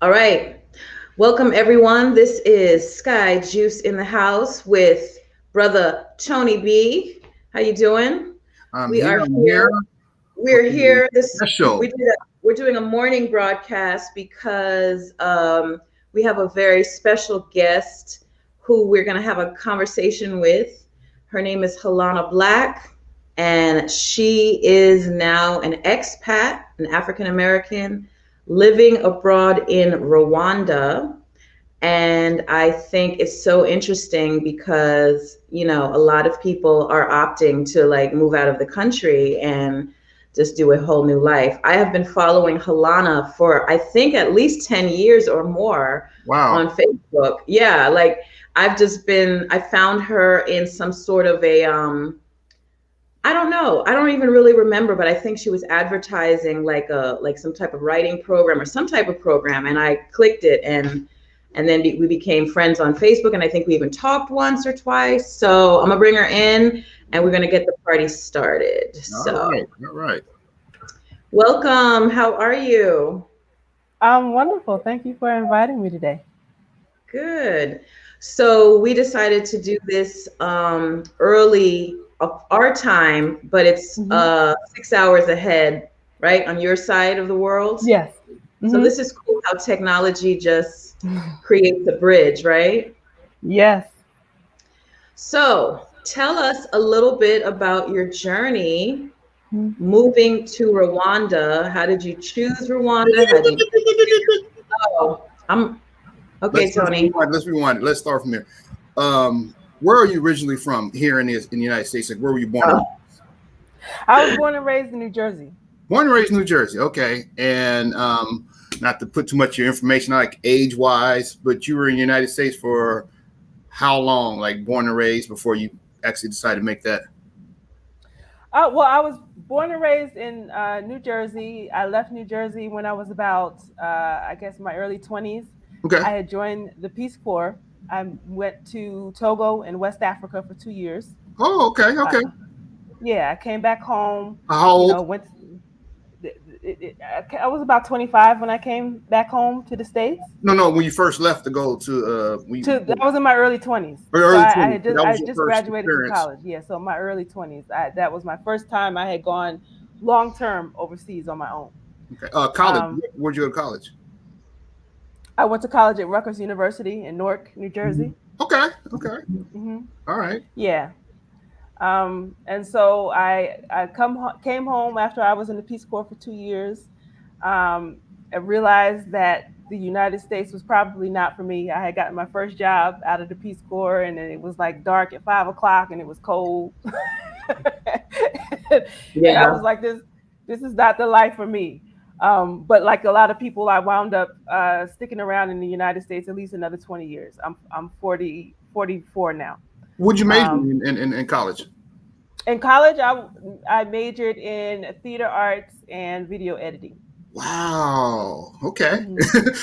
All right. Welcome, everyone. This is Sky Juice in the house with brother Tony B. How you doing? We are I'm here here. for We're the here. This we special. did a, we're doing a morning broadcast because we have a very special guest who we're going to have a conversation with. Her name is Halona Black, and she is now an expat, an African American living abroad in Rwanda. And I think it's so interesting because, a lot of people are opting to like move out of the country and just do a whole new life. I have been following Halana for, I think, at least 10 years or more Wow. on Facebook. Yeah, like I found her in some sort of I don't know. I don't even really remember, but I think she was advertising like some type of writing program or some type of program, and I clicked it, and then we became friends on Facebook, and I think we even talked once or twice. So I'm gonna bring her in, and we're gonna get the party started. All right. So All right. welcome. How are you? I'm wonderful. Thank you for inviting me today. Good. So we decided to do this early of our time, but it's Hmm. 6 hours ahead, right, on your side of the world. Yes. So Hmm. this is cool how technology just creates a bridge, right? Yes. So tell us a little bit about your journey Mhm. moving to Rwanda. How did you choose Rwanda? How did you Oh, I'm okay, Let's Tony. rewind. Let's rewind. Let's start from here. Where are you originally from here in the United States? Like, where were you born and Oh, I was born and raised in New Jersey. born and raised in New Jersey? Okay. And not to put too much of your information, like age wise, but you were in the United States for how long? Like born and raised before you actually decided to make that? Well, I was born and raised in New Jersey. I left New Jersey when I was about, I guess, my early 20s. Okay. I had joined the Peace Corps. I went to Togo in West Africa for 2 years. Oh, okay. Uh, Okay. yeah, I came back home. How old? Went. I was about 25 when I came back home to the States. No, no. When you first left to go to I was in my early 20s. So early 20s. That I was had your just first graduated from experience. college. Yeah, so my early 20s. That was my first time I had gone long term overseas on my own. Okay. College. Um, Where'd you go to college? I went to college at Rutgers University in Newark, New Jersey. Okay. Okay. Hmm. All right. Yeah. And so came home after I was in the Peace Corps for 2 years. I realized that the United States was probably not for me. I had gotten my first job out of the Peace Corps, and it was like dark at 5 o'clock, and it was cold. And I was yeah. like, this is not the life for me. But like a lot of people, I wound up sticking around in the United States at least another 20 years. I'm 44 now. What'd you major Um, in college? in college, I majored in theater arts and video editing. Wow. Okay. Hmm.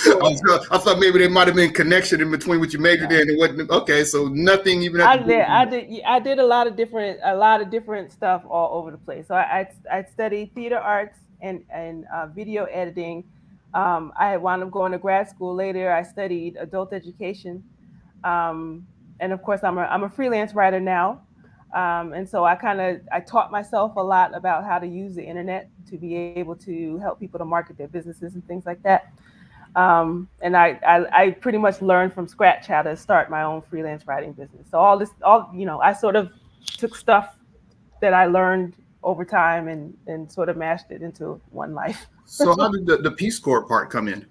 Yeah. I thought maybe there might have been connection in between what you majored No. in and what. Okay, so nothing even have to do with. I did a lot of different stuff all over the place. So I studied theater arts and video editing. I had wound up going to grad school later. I studied adult education, um, and of course I'm a freelance writer now. And so I taught myself a lot about how to use the internet to be able to help people to market their businesses and things like that. And I pretty much learned from scratch how to start my own freelance writing business. So I sort of took stuff that I learned over time and sort of mashed it into one life. So how did the Peace Corps part come in?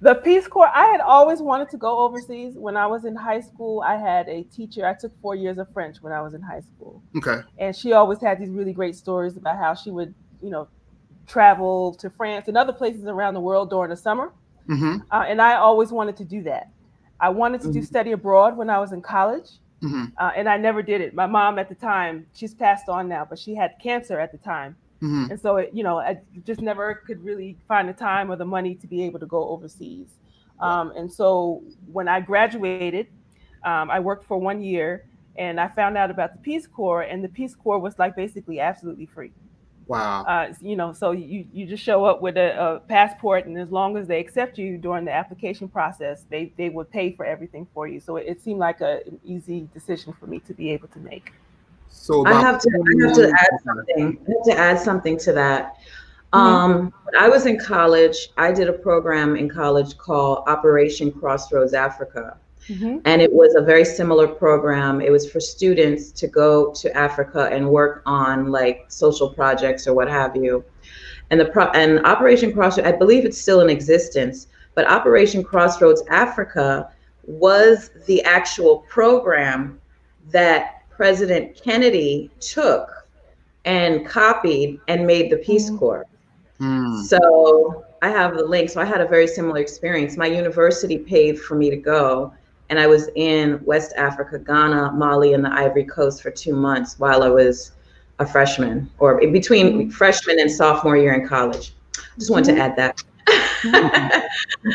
The Peace Corps, I had always wanted to go overseas. When I was in high school, I had a teacher. I took 4 years of French when I was in high school. Okay. And she always had these really great stories about how she would, travel to France and other places around the world during the summer. Mm-hmm. And I always wanted to do that. I wanted to do study abroad when I was in college, Mm-hmm. and I never did it. My mom at the time, she's passed on now, but she had cancer at the time. Mm-hmm. And so, I just never could really find the time or the money to be able to go overseas. Wow. And so when I graduated, I worked for 1 year and I found out about the Peace Corps, and the Peace Corps was like basically absolutely free. Wow. So you just show up with a passport, and as long as they accept you during the application process, they would pay for everything for you. So it seemed like an easy decision for me to be able to make. So I about have to I have to 20, add okay. something. I have to add something to that. Hmm. When I was in college, I did a program in college called Operation Crossroads Africa. Hmm. And it was a very similar program. It was for students to go to Africa and work on like social projects or what have you. And Operation Crossroads, I believe it's still in existence, but Operation Crossroads Africa was the actual program that President Kennedy took and copied and made the Peace Hmm. Corps. Hmm. So I have the link. So I had a very similar experience. My university paid for me to go, and I was in West Africa, Ghana, Mali, and the Ivory Coast for 2 months while I was a freshman, or in between Hmm. freshman and sophomore year in college. Just wanted to Hmm. add Hmm. that.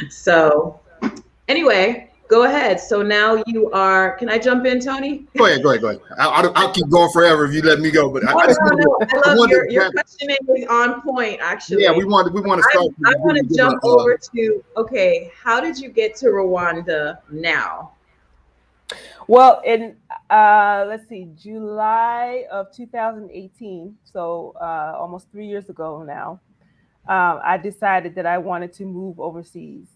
So anyway, go ahead. So now you are. Can I jump in, Tony? Go ahead, go ahead, go ahead. I'll keep going forever if you let me go. But Oh I just no, no, I I love wanted your to, questioning is on point yeah, actually. we want to start I want to give jump a over to, okay, how did you get to Rwanda now? Well, in let's see, July of 2018, so almost 3 years ago now, I decided that I wanted to move overseas.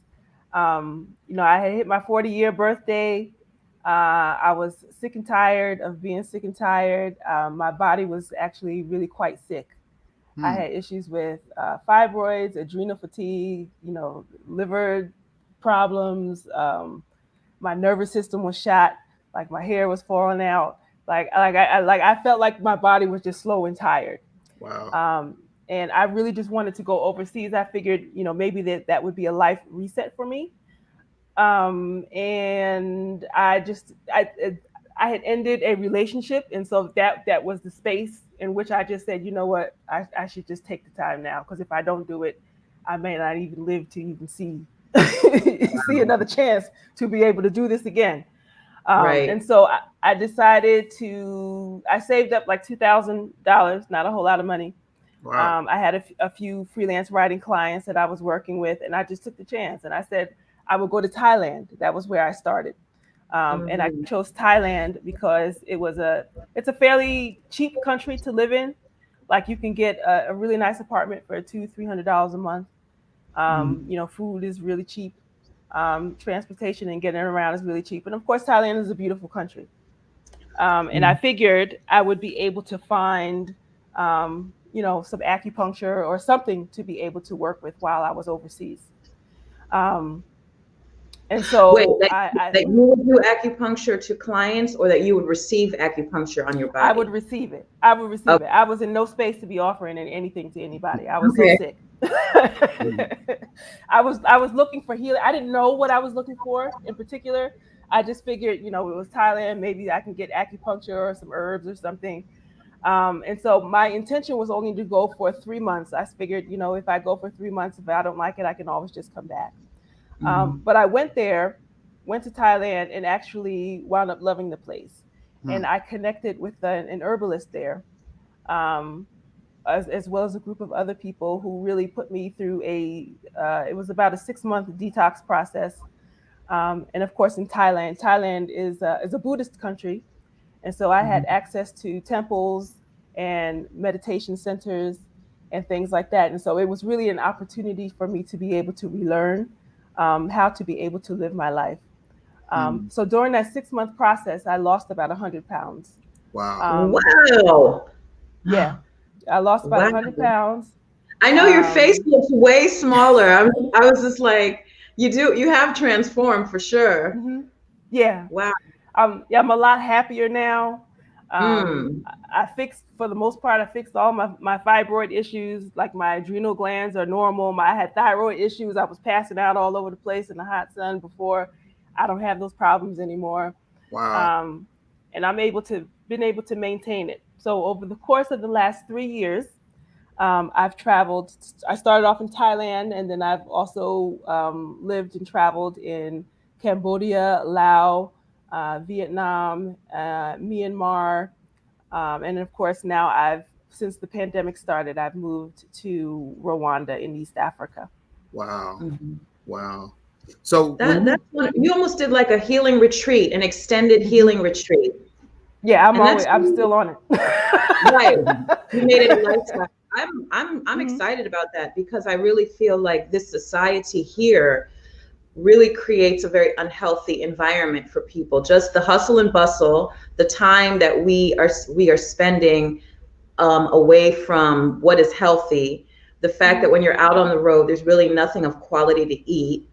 I had hit my 40-year birthday. I was sick and tired of being sick and tired. My body was actually really quite sick. I hmm, had issues with fibroids, adrenal fatigue, liver problems. My nervous system was shot. Like my hair was falling out. I felt like my body was just slow and tired. wow. Um, and I really just wanted to go overseas. I figured, maybe that would be a life reset for me. And I had ended a relationship, and so that was the space in which I just said, you know what, I should just take the time now, because if I don't do it, I may not even live to even see see another chance to be able to do this again. And Right. so I decided I saved up like $2,000, not a whole lot of money. Wow. I had a few freelance writing clients that I was working with, and I just took the chance and I said I would go to Thailand. That was where I started. And I Hmm. chose Thailand because it's a fairly cheap country to live in. Like you can get a really nice apartment for $200-300 a month. Food is really cheap. Transportation and getting around is really cheap. And of course, Thailand is a beautiful country. And I figured I would be able to find, some acupuncture or something to be able to work with while I was overseas. Um, and Wait, so like, that you would do acupuncture to clients or that you would receive acupuncture on your I would body? receive it. I would Oh, receive it. I was in no space to be offering anything to anybody. I was so okay. sick. I was looking for healing. I didn't know what I was looking for in particular. I just figured, it was Thailand. Maybe I can get acupuncture or some herbs or something. And so my intention was only to go for 3 months. I figured, if I go for 3 months, if I don't like it, I can always just come back. Hmm. But I went there, went to Thailand, and actually wound up loving the place. Hmm, And I connected with an herbalist there, um, as well as a group of other people who really put me through it was about a 6 month detox process. And of course, in Thailand is a Buddhist country. And so I had Hmm. access to temples and meditation centers and things like that. And so it was really an opportunity for me to be able to relearn how to be able to live my life. hmm. So during that 6 month process, I lost about 100 pounds. Wow. Um, Wow. yeah, I lost about Wow. 100 pounds. I know your face Um, looks way smaller. I was just like, you have transformed for sure. mhm. Yeah, Wow. yeah, I'm a lot happier now. Mm. I fixed, for the most part, I fixed all my fibroid issues. Like my adrenal glands are normal. I had thyroid issues. I was passing out all over the place in the hot sun before. I don't have those problems anymore. Wow. Um, and been able to maintain it. So over the course of the last 3 years, I've traveled. I started off in Thailand, and then I've also lived and traveled in Cambodia, Laos, Vietnam, Myanmar, and of course now I've since the pandemic started, I've moved to Rwanda in East Africa. Wow. Mhm. Wow. So when That's one, you almost did like a healing retreat, an extended Mhm. healing retreat. Yeah, And that's I'm still on right. it. You made it a lifestyle. I'm Mhm. excited about that because I really feel like this society here really creates a very unhealthy environment for people. Just the hustle and bustle, the time that we are spending away from what is healthy, the fact that Mhm. when you're out on the road, there's really nothing of quality to eat.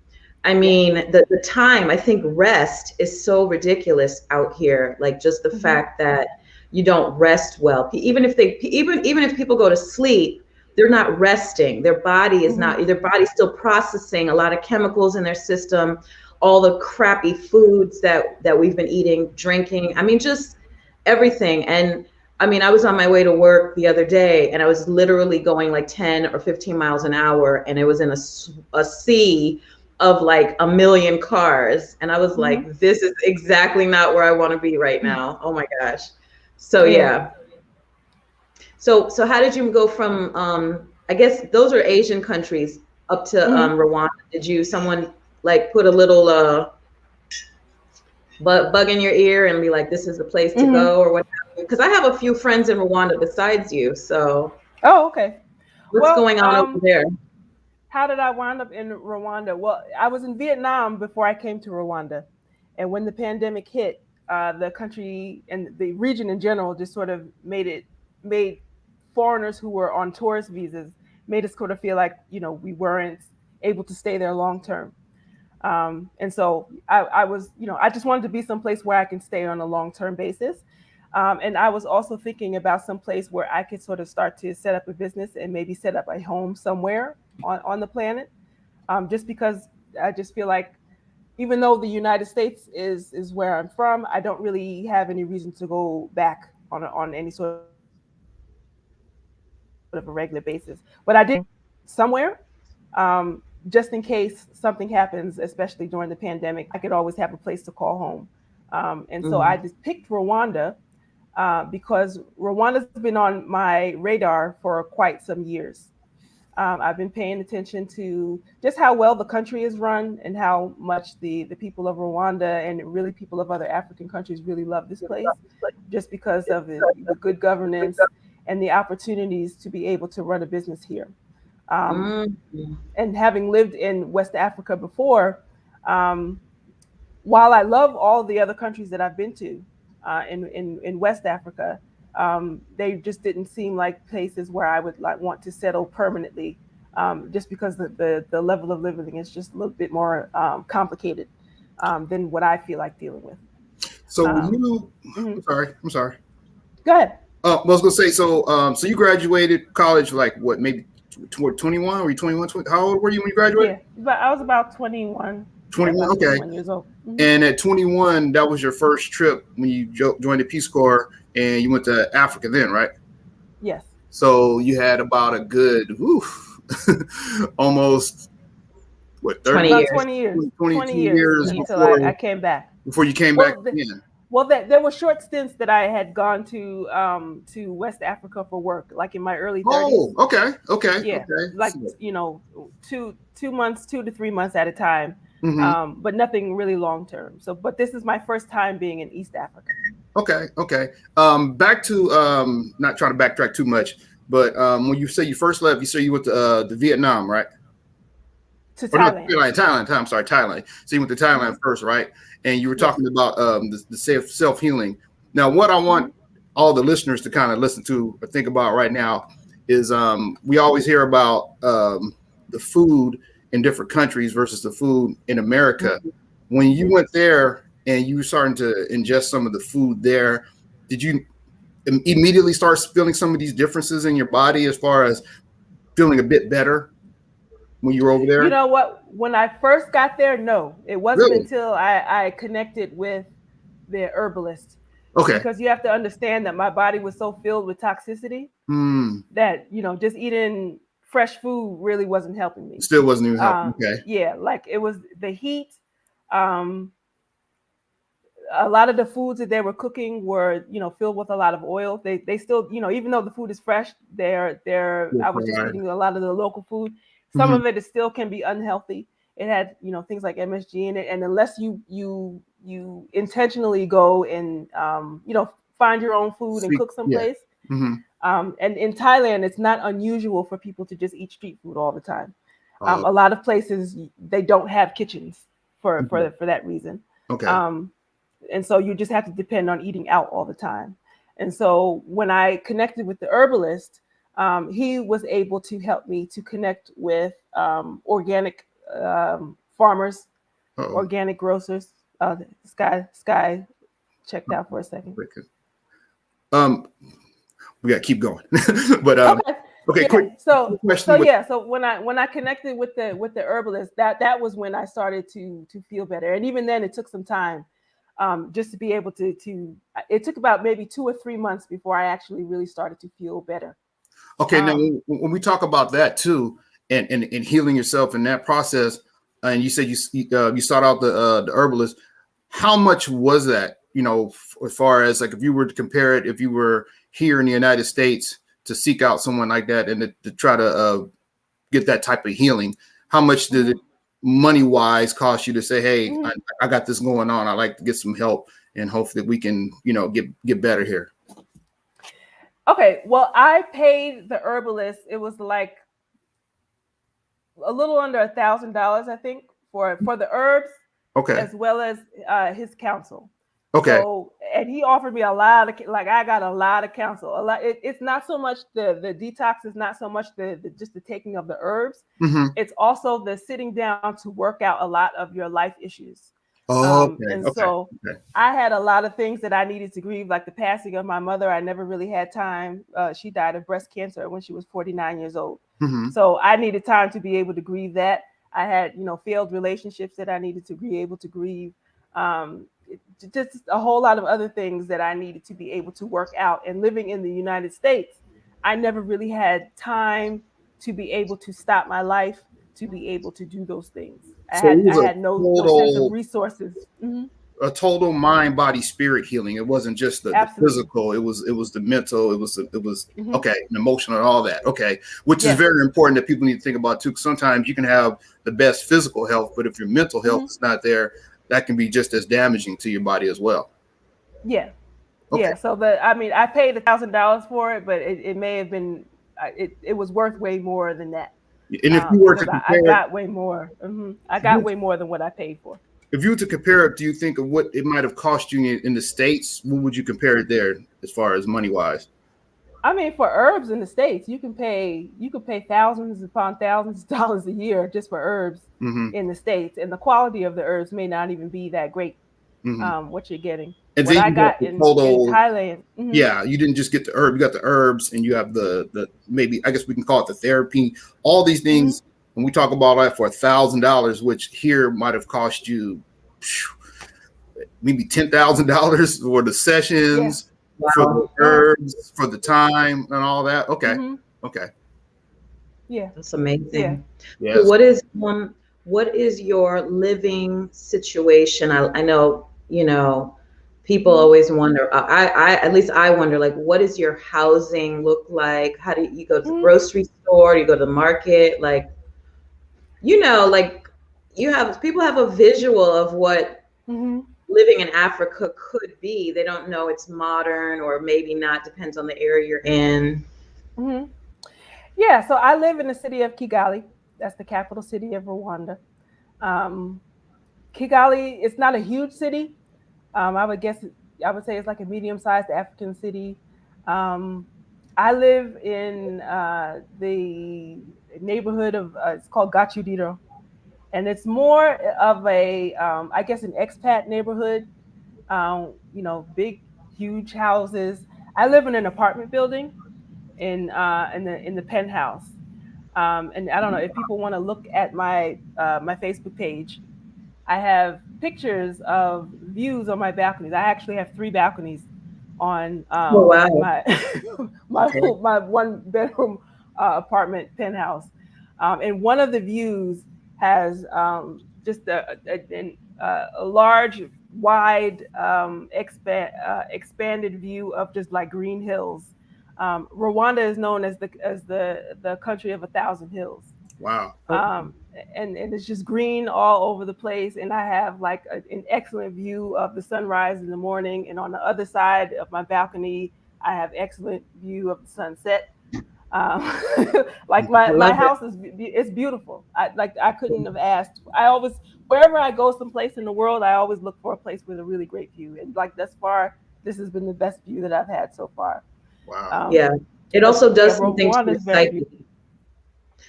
I Yeah. mean, the time, I think rest is so ridiculous out here. Like just the Mhm. fact that you don't rest well. Even if people go to sleep, they're not resting. Their body is Mhm. not, their body's still processing a lot of chemicals in their system, all the crappy foods that we've been eating, drinking. I mean, just everything. And I mean, I was on my way to work the other day and I was literally going like 10 or 15 miles an hour and it was in a sea of like a million cars. And I was Mhm. like, this is exactly not where I want to be right now. Oh my gosh. So Yeah. yeah. So how did you go from I guess those are Asian countries up to Mhm. Rwanda? Did you someone like put a little bug in your ear and be like, this is the place to Mhm. go or what? Because I have a few friends in Rwanda besides you. So Oh, okay. what's Well, going on over there? how did I wind up in Rwanda? Well, I was in Vietnam before I came to Rwanda, and when the pandemic hit, the country and the region in general just sort of made foreigners who were on tourist visas made us sort of feel like we weren't able to stay there long term. And so I was, I just wanted to be someplace where I can stay on a long term basis. And I was also thinking about some place where I could sort of start to set up a business and maybe set up a home somewhere on the planet. Just because I just feel like even though the United States is where I'm from, I don't really have any reason to go back on any sort of a regular basis. But I did want to have somewhere, just in case something happens, especially during the pandemic. I could always have a place to call home. And so I Mm, just picked Rwanda because Rwanda's been on my radar for quite some years. I've been paying attention to just how well the country is run and how much the people of Rwanda and really people of other African countries really love this place just because of the good governance and the opportunities to be able to run a business here. Um, mm, and having lived in West Africa before, um, while I love all the other countries that I've been to in West Africa, they just didn't seem like places where I would like want to settle permanently, just because the level of living is just a little bit more complicated than what I feel like dealing with. so when Um, you mhm. I'm sorry. Go ahead. I was gonna say so you graduated college like what maybe 21? Were you 21? How old were you when you graduated? Yeah, but I was about 21. Yeah, 21. about Okay. 21 years old. And at 21, that was your first trip when you joined the Peace Corps and you went to Africa then, right? Yes. So you had about a good almost what 30 20 About years. 20 years. 22 20 years years until I before came back. you came back Well, again. there were short stints that I had gone to West Africa for work, like in my early 30s. Oh, okay, okay, Yeah, okay. like So, 2 months, 2 to 3 months at a time, mhm. but nothing really long term. So, but this is my first time being in East Africa. Okay, okay. Back to not trying to backtrack too much, but when you say you first left, you say you went to Vietnam, right? To Or no, Thailand. Thailand. I'm sorry, Thailand. So you went to Thailand Hmm. first, right? And you were Yes. talking about the self healing. Now, what I Hmm. want all the listeners to kind of listen to or think about right now is we always hear about the food in different countries versus the food in America. When you Hmm. went there and you were starting to ingest some of the food there, did you immediately start feeling some of these differences in your body as far as feeling a bit better when you were over You there? know what? When I first got there, no, it wasn't Really? until I connected with the herbalist, Okay. because you have to understand that my body was so filled with toxicity Hmm. that just eating fresh food really wasn't helping me. Still wasn't even helping. Okay. Yeah, like it was the heat. Um, a lot of the foods that they were cooking were, filled with a lot of oil. They still, even though the food is fresh, I was just Right. eating a lot of the local food. Some Mhm. of it is still can be unhealthy. It had, things like MSG in it. And unless you intentionally go and, find your own food and Sweet. cook Yeah. someplace. Mhm. And in Thailand, it's not unusual for people to just eat street food all the time. Uh, A lot of places, they don't have kitchens for okay. that reason. Okay. Um, and so you just have to depend on eating out all the time. And so when I connected with the herbalist, he was able to help me to connect with organic farmers, Uh-oh. organic grocers. Sky checked out for a second. Um, we got to keep going. But Okay. okay, quick, Yeah. So question with yeah. So when I connected with the herbalist, that was when I started to feel better. And even then, it took some time, just to be able to. It took about maybe 2 or 3 months before I actually really started to feel better. okay, now Um, when we talk about that too, and healing yourself in that process, and you said you sought out the herbalist. How much was that? As far as like if you were to compare it, if you were here in the United States to seek out someone like that and to try to get that type of healing, how much did it mhm, money wise cost you to say, hey, mhm. I got this going on. I'd like to get some help and hopefully we can, get better here. Okay. Well, I paid the herbalist. It was like a little under $1,000, I think, for the herbs Okay. as well as his counsel. Okay. So, and he offered me a lot of, like, I got a lot of counsel. A lot. It's not so much the detox is not so much the just the taking of the herbs. Mm-hmm. It's also the sitting down to work out a lot of your life issues. Okay. And Okay. so Okay. I had a lot of things that I needed to grieve, like the passing of my mother. I never really had time. She died of breast cancer when she was 49 years old. Mm-hmm. So I needed time to be able to grieve that. I had, failed relationships that I needed to be able to grieve. Just a whole lot of other things that I needed to be able to work out. And living in the United States, I never really had time to be able to stop my life to be able to do those things. I So it had was I had no sense of resources. Hmm. a total mind, body, spirit healing. It wasn't just the Absolutely. physical. It was the mental. It was Hmm. okay, and emotional and all that. Okay, which is Yes. very important that people need to think about too. 'Cause sometimes you can have the best physical health, but if your mental health Hmm. is not there, that can be just as damaging to your body as well. Yeah. Okay, Yeah. So I paid $1,000 for it, but it may have been, it was worth way more than that, and if you were to because I compare, got way more. I got way more than what I paid for. if you were to compare it, do you think of what it might have cost you in the States? What would you compare it there as far as money wise? I mean, for herbs in the States, you could pay thousands upon thousands of dollars a year just for herbs Mm-hmm. in the States, and the quality of the herbs may not even be that great. Mm-hmm. What you're getting, And what then I you got got the in total. Thailand. Yeah, you didn't just get the herb, you got the herbs and you have the maybe I guess we can call it the therapy. All these Hmm. things when we talk about that for $1,000, which here might have cost you maybe $10,000 for the Yeah. sessions, for the Wow. herbs, for the time and all that. Okay. Hmm. Okay. Yeah. That's Yeah. amazing. So Yes. what is your living situation? I know, people Hmm. always wonder. I at least I wonder, like, what does your housing look like? How do you go to the Hmm. grocery store? Do you go to the market? Like, like people have a visual of what Hmm. living in Africa could be. They don't know it's modern or maybe not, depends on the area you're in. Hmm. Yeah. So I live in the city of Kigali. That's the capital city of Rwanda. Um, Kigali is not a huge city. I would say it's like a medium-sized African city. Um, I live in the neighborhood of it's called Gachudiro, and it's more of a I guess an expat neighborhood. Big, huge houses. I live in an apartment building in the penthouse. And I don't know if people want to look at my Facebook page. I have pictures of views on my balconies. I actually have three balconies on Oh wow. my Okay. my one bedroom apartment penthouse, and one of the views has just a large wide expanded view of just like green hills. Rwanda is known as the country of 1,000 hills. Wow. um, and it's just green all over the place. And I have like an excellent view of the sunrise in the morning, and on the other side of my balcony, I have excellent view of the sunset. Um, like I my love it. house is it's beautiful. I couldn't have asked. I always wherever I go, someplace in the world, I always look for a place with a really great view. And like thus far, this has been the best view that I've had so far. Wow. Um, Yeah. It but also yeah, does something to Rwanda your is very psyche. beautiful.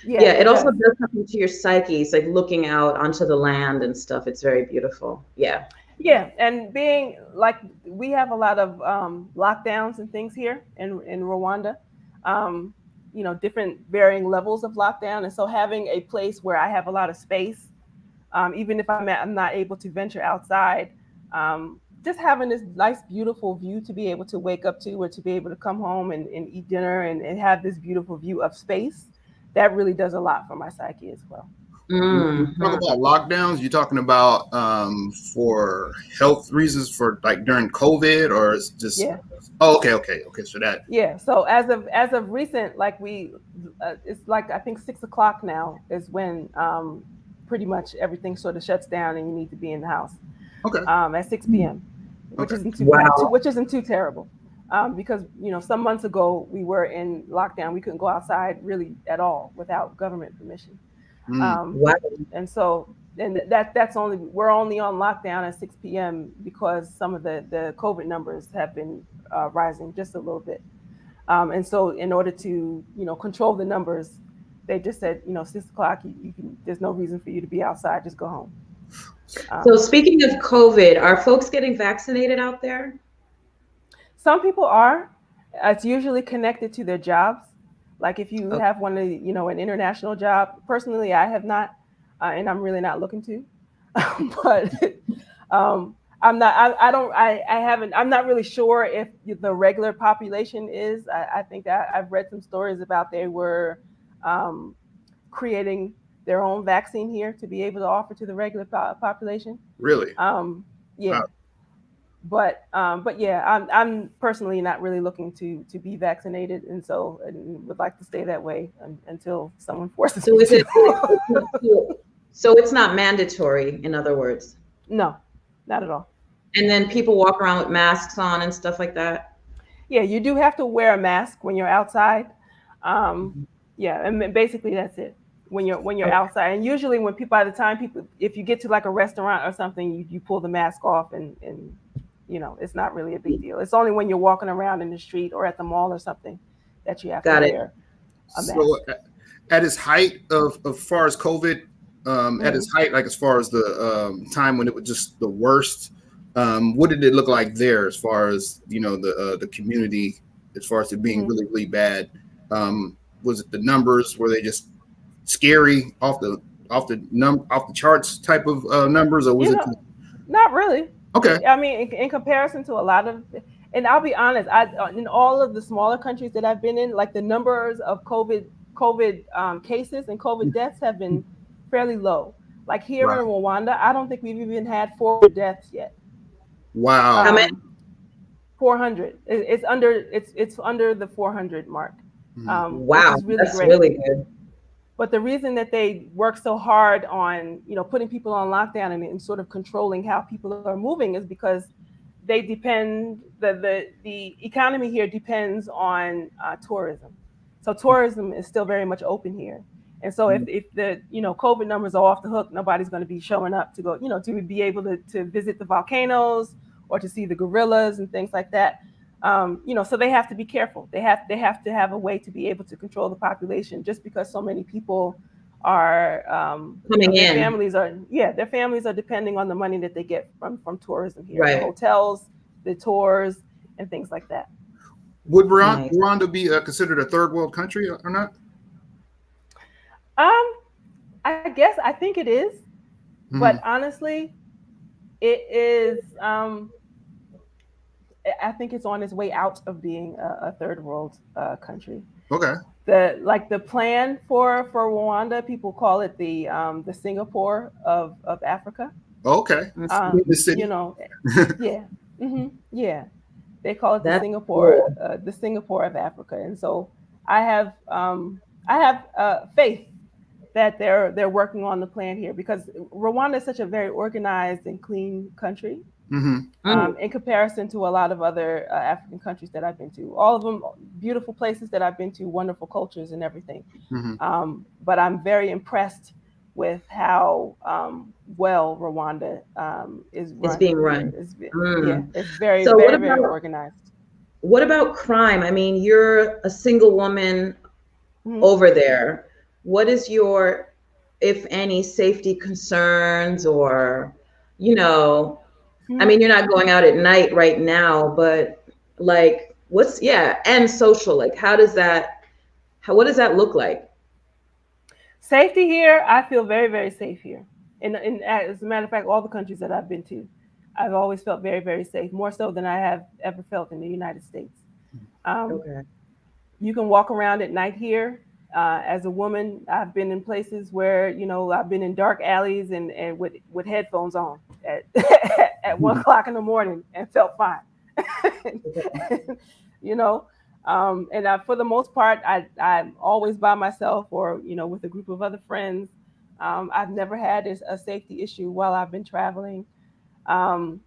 Yeah, Yeah, it it also does. does something to your psyche. It's like looking out onto the land and stuff. It's very beautiful. Yeah. Yeah, and being like we have a lot of lockdowns and things here in Rwanda, um, different varying levels of lockdown, and so having a place where I have a lot of space, even if I'm not able to venture outside, just having this nice, beautiful view to be able to wake up to, or to be able to come home and eat dinner and have this beautiful view of space, that really does a lot for my psyche as well. When you talk Hmm. about lockdowns, you're talking about for health reasons for like during COVID, or it's just Yeah. oh, okay. So that Yeah. So as of recent, like it's like I think 6 o'clock now is when pretty much everything sort of shuts down and you need to be in the house okay, at 6 p.m., which okay, isn't too bad, Wow. which isn't too terrible, because some months ago we were in lockdown. We couldn't go outside really at all without government permission. mm, Um, Wow. and so and that's only we're only on lockdown at 6 p.m. because some of the COVID numbers have been rising just a little bit. And so in order to control the numbers, they just said 6 o'clock you can. There's no reason for you to be outside. Just go home. So Um, speaking of COVID, are folks getting vaccinated out there? some people are. It's usually connected to their jobs. Like if you Oh, have one of an international job. Personally, I have not, and I'm really not looking to. But I'm not. I don't. I haven't. I'm not really sure if the regular population is. I think I've read some stories about they were um, creating their own vaccine here to be able to offer to the regular population. really? Um, Wow. yeah, but yeah, I'm personally not really looking to be vaccinated, and so and would like to stay that way until someone forces so me is to. so it's not mandatory, in other words. No, not at all. And then people walk around with masks on and stuff like that. Yeah, you do have to wear a mask when you're outside. Um, yeah, and basically that's it. When you're Okay. outside, and usually when people by the time people, if you get to like a restaurant or something, you pull the mask off, and it's not really a big deal. It's only when you're walking around in the street or at the mall or something that you have to Got it. wear a So mask. at its height of far as COVID, at its Hmm. height, like as far as the time when it was just the worst, what did it look like there as far as the community, as far as it being Hmm. really bad? Was it the numbers? Were they just scary off the charts type of numbers, or was You it know, not really. okay? I mean, in comparison to a lot of, and I'll be honest, I in all of the smaller countries that I've been in, like the numbers of COVID cases and COVID deaths have been fairly low. Like here Right. in Rwanda, I don't think we've even had 400 deaths yet. How Wow. many? Um, 400. It's under the 400 mark, Mhm. which Wow, is really that's great. really good. But the reason that they work so hard on, putting people on lockdown and sort of controlling how people are moving is because they depend the economy here depends on tourism. So tourism is still very much open here. And so if the COVID numbers are off the hook, nobody's going to be showing up to go, to be able to visit the volcanoes or to see the gorillas and things like that. So they have to be careful. They have to have a way to be able to control the population. Just because so many people are, Coming in. their families are depending on the money that they get from tourism here, the Right. hotels, the tours, and things like that. Would Nice. Rwanda be considered a third world country or not? Um, I think it is, but Hmm. honestly, it is. I think it's on its way out of being a third world country. Okay. The plan for Rwanda, people call it the Singapore of Africa. Okay. Mhm. The city. You know, yeah, yeah. They call it That's cool. The Singapore of Africa. And so I have, faith that they're working on the plan here, because Rwanda is such a very organized and clean country, Mm-hmm. Mm. in comparison to a lot of other African countries that I've been to. All of them beautiful places that I've been to, wonderful cultures and everything. Mm-hmm. But I'm very impressed with how well Rwanda is It's run being here. run. Yeah, Mm. it's very, So very, very organized. what about crime? I mean, you're a single woman Mhm. over there. What is your, if any, safety concerns or, you know, I Mhm. mean, you're not going out at night right now, but like, what's, yeah, and social, like, what does that look like? Safety here, I feel very, very safe here. And as a matter of fact, all the countries that I've been to, I've always felt very, very safe, more so than I have ever felt in the United States. Um, Okay. you can walk around at night here. As a woman, I've been in places where, I've been in dark alleys and with headphones on at at 1 o'clock in the morning and felt fine. Okay. you know, and for the most part, I'm always by myself or with a group of other friends. I've never had a safety issue while I've been traveling. Um,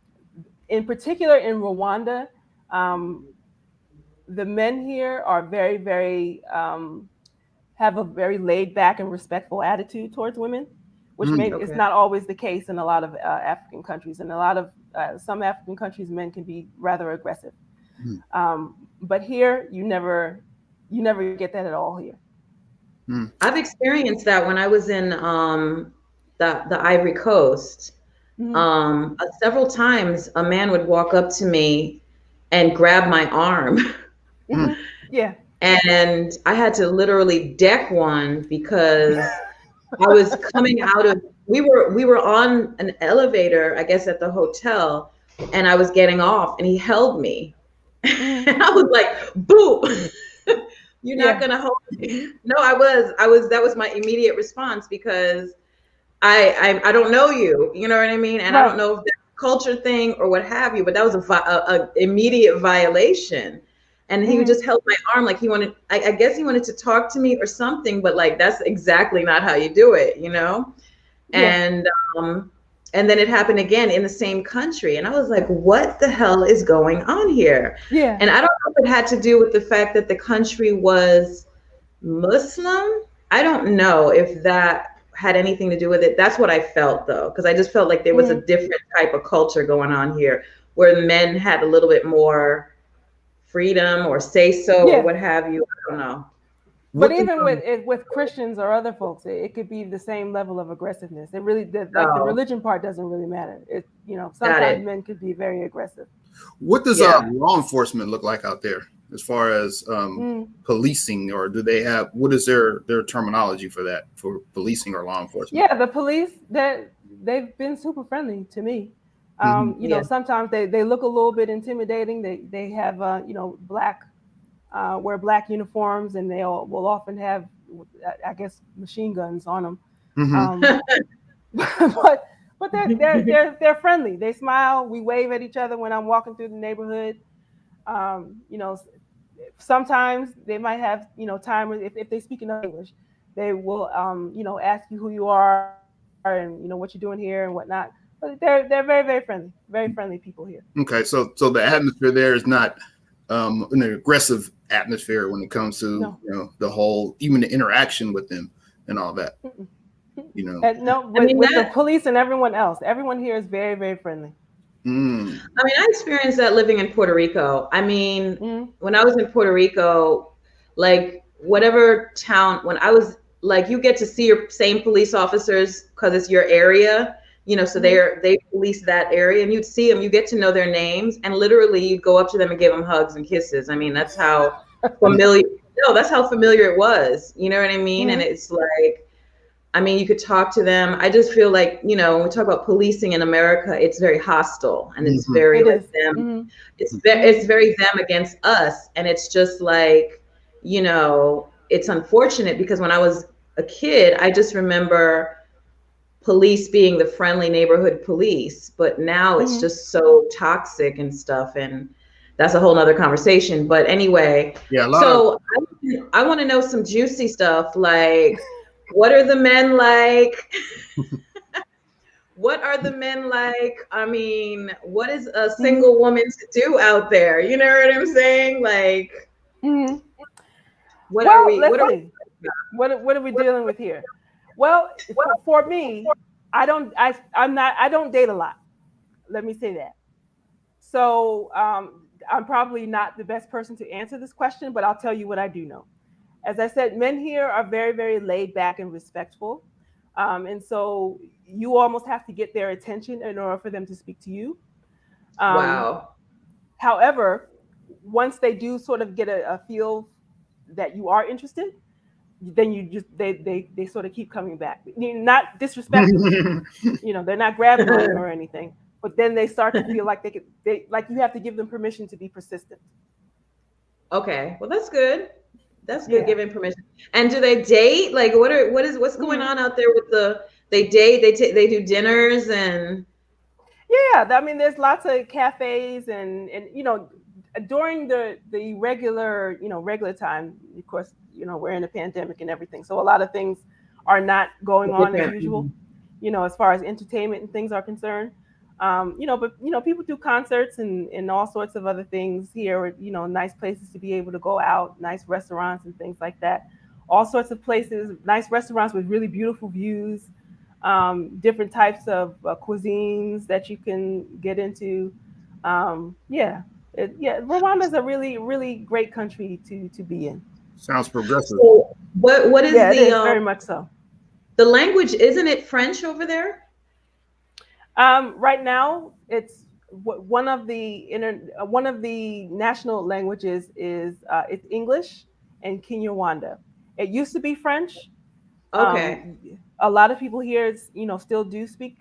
in particular, in Rwanda, um, the men here are very, very have a very laid back and respectful attitude towards women, which may Mm-hmm. is Okay. not always the case in a lot of African countries. In a lot of some African countries, men can be rather aggressive. But here, you never get that at all here. Mm-hmm. I've experienced that when I was in the Ivory Coast. Hmm. Several times a man would walk up to me and grab my arm. Hmm. Yeah. And I had to literally deck one because I was coming out of we were on an elevator, I guess at the hotel, and I was getting off and he held me. Hmm. And I was like, boop. You're not Yeah. gonna hold me. No, I was that was my immediate response because I don't know you. You know what I mean? And I don't Right. know if that's a culture thing or what have you, but that was a immediate violation. And he Hmm. just held my arm like he wanted. I guess he wanted to talk to me or something, but like that's exactly not how you do it, you know. Yeah. And um, and then it happened again in the same country, and I was like, what the hell is going on here? Yeah. And I don't know if it had to do with the fact that the country was Muslim. I don't know if that had anything to do with it. That's what I felt though, because I just felt like there was a Hmm. different type of culture going on here where men had a little bit more freedom or say so or Yeah. what have you. I don't know. But What does even with Christians or other folks, it could be the same level of aggressiveness. It really, like the Oh, religion part doesn't really matter. got Sometimes it. men could be very aggressive. what does Yeah. law enforcement look like out there as far as Mm. policing, or do they have what is their terminology for that, for policing or law enforcement? Yeah, the police, that they've been super friendly to me. Mm-hmm. Yeah. Sometimes they look a little bit intimidating. They have black wear black uniforms, and they will often have, I guess, machine guns on them. Mm-hmm. Um, but they're friendly. They smile. We wave at each other when I'm walking through the neighborhood. Um, you know, Sometimes they might have time, if they speak enough English, they will ask you who you are and what you're doing here and whatnot. But they're very, very friendly people here. Okay, so the atmosphere there is not an aggressive atmosphere when it comes to No. the whole, even the interaction with them and all that. Mm-mm. You know. And no, I mean with the that police and everyone else, everyone here is very, very friendly. Mm. I mean, I experienced that living in Puerto Rico. I mean, Mm. when I was in Puerto Rico, like whatever town, when I was like, you get to see your same police officers because it's your area, so Mm-hmm. they police that area, and you'd see them, you get to know their names, and literally you'd go up to them and give them hugs and kisses. I mean, that's how familiar. No, that's how familiar it was. You know what I mean? And Mm-hmm. it's like, I mean, you could talk to them. I just feel like, when we talk about policing in America, it's very hostile and it's Hmm. very It like is. them. Mm-hmm. Mm-hmm. It's very them against us. And it's just like, it's unfortunate because when I was a kid, I just remember police being the friendly neighborhood police, but now it's Mm-hmm. just so toxic and stuff, and that's a whole nother conversation. But anyway, Yeah, a lot of so I want to know some juicy stuff, like what are the men like? What are the men like? I mean, what is a Mm-hmm. single woman to do out there? You know what I'm saying? Like, Mm-hmm. what are Well, we? let's see. What are we dealing with here? Well, for me, I don't date a lot. Let me say that. So I'm probably not the best person to answer this question, but I'll tell you what I do know. As I said, men here are very, very laid back and respectful. And so you almost have to get their attention in order for them to speak to you. Um, Wow. However, once they do sort of get a feel that you are interested, then you just they sort of keep coming back. Not disrespectfully, they're not grabbing on you or anything, but then they start to feel like they like you have to give them permission to be persistent. Okay. Well, that's good. That's good Yeah. giving permission. And do they date? Like, what's going Hmm. on out there with they date, they do dinners and Yeah, I mean, there's lots of cafes and during the regular regular time. Of course, we're in a pandemic and everything, so a lot of things are not going on as different. usual. As far as entertainment and things are concerned. But people do concerts and all sorts of other things here. Nice places to be able to go out, nice restaurants and things like that. All sorts of places, nice restaurants with really beautiful views, different types of cuisines that you can get into. Yeah, Rwanda is a really, really great country to be in. sounds progressive. So what is Yeah, it is very much so. the language? Isn't it French over there? Right now, it's one of the national languages is it's English and Kinyarwanda. It used to be French. Okay. A lot of people here, still do speak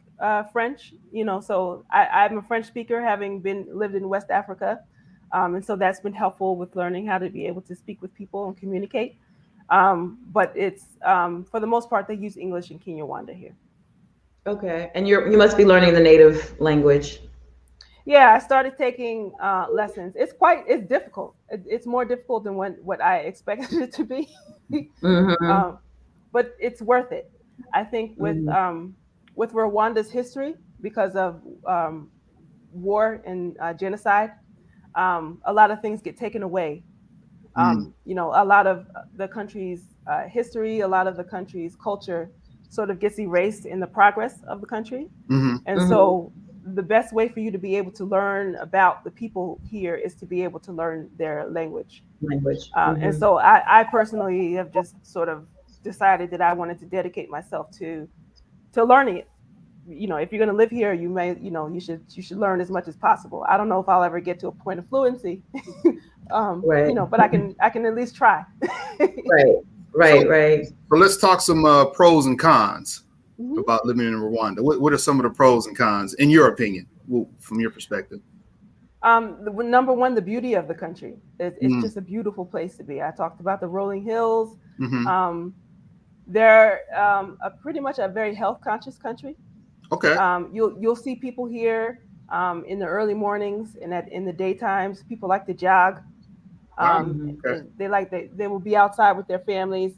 French. So I'm a French speaker, having been lived in West Africa, and so that's been helpful with learning how to be able to speak with people and communicate. But it's for the most part they use English and Kinyarwanda here. Okay. And you must be learning the native language. Yeah, I started taking lessons. It's difficult. It's more difficult than what I expected it to be. Mm-hmm. um, but it's worth it. I think Mm-hmm. with Rwanda's history, because of war and genocide, a lot of things get taken away. Mm, A lot of the country's history, a lot of the country's culture, sort of gets erased in the progress of the country. hmm And Mm-hmm. so the best way for you to be able to learn about the people here is to be able to learn their language. Language. And Mm-hmm. so I personally have just sort of decided that I wanted to dedicate myself to learning it. If you're going to live here, you should learn as much as possible. I don't know if I'll ever get to a point of fluency, Right. but I can at least try. Right. So, Right. Right. so let's talk some pros and cons Mhm. about living in Rwanda. What are some of the pros and cons, in your opinion, from your perspective? Number one, the beauty of the country. It's Mm, just a beautiful place to be. I talked about the rolling hills. hmm Um, they're pretty much a very health conscious country. Okay. You'll see people here in the early mornings and in the daytimes. People like to jog. Wow. Mm-hmm. Okay. And they will be outside with their families,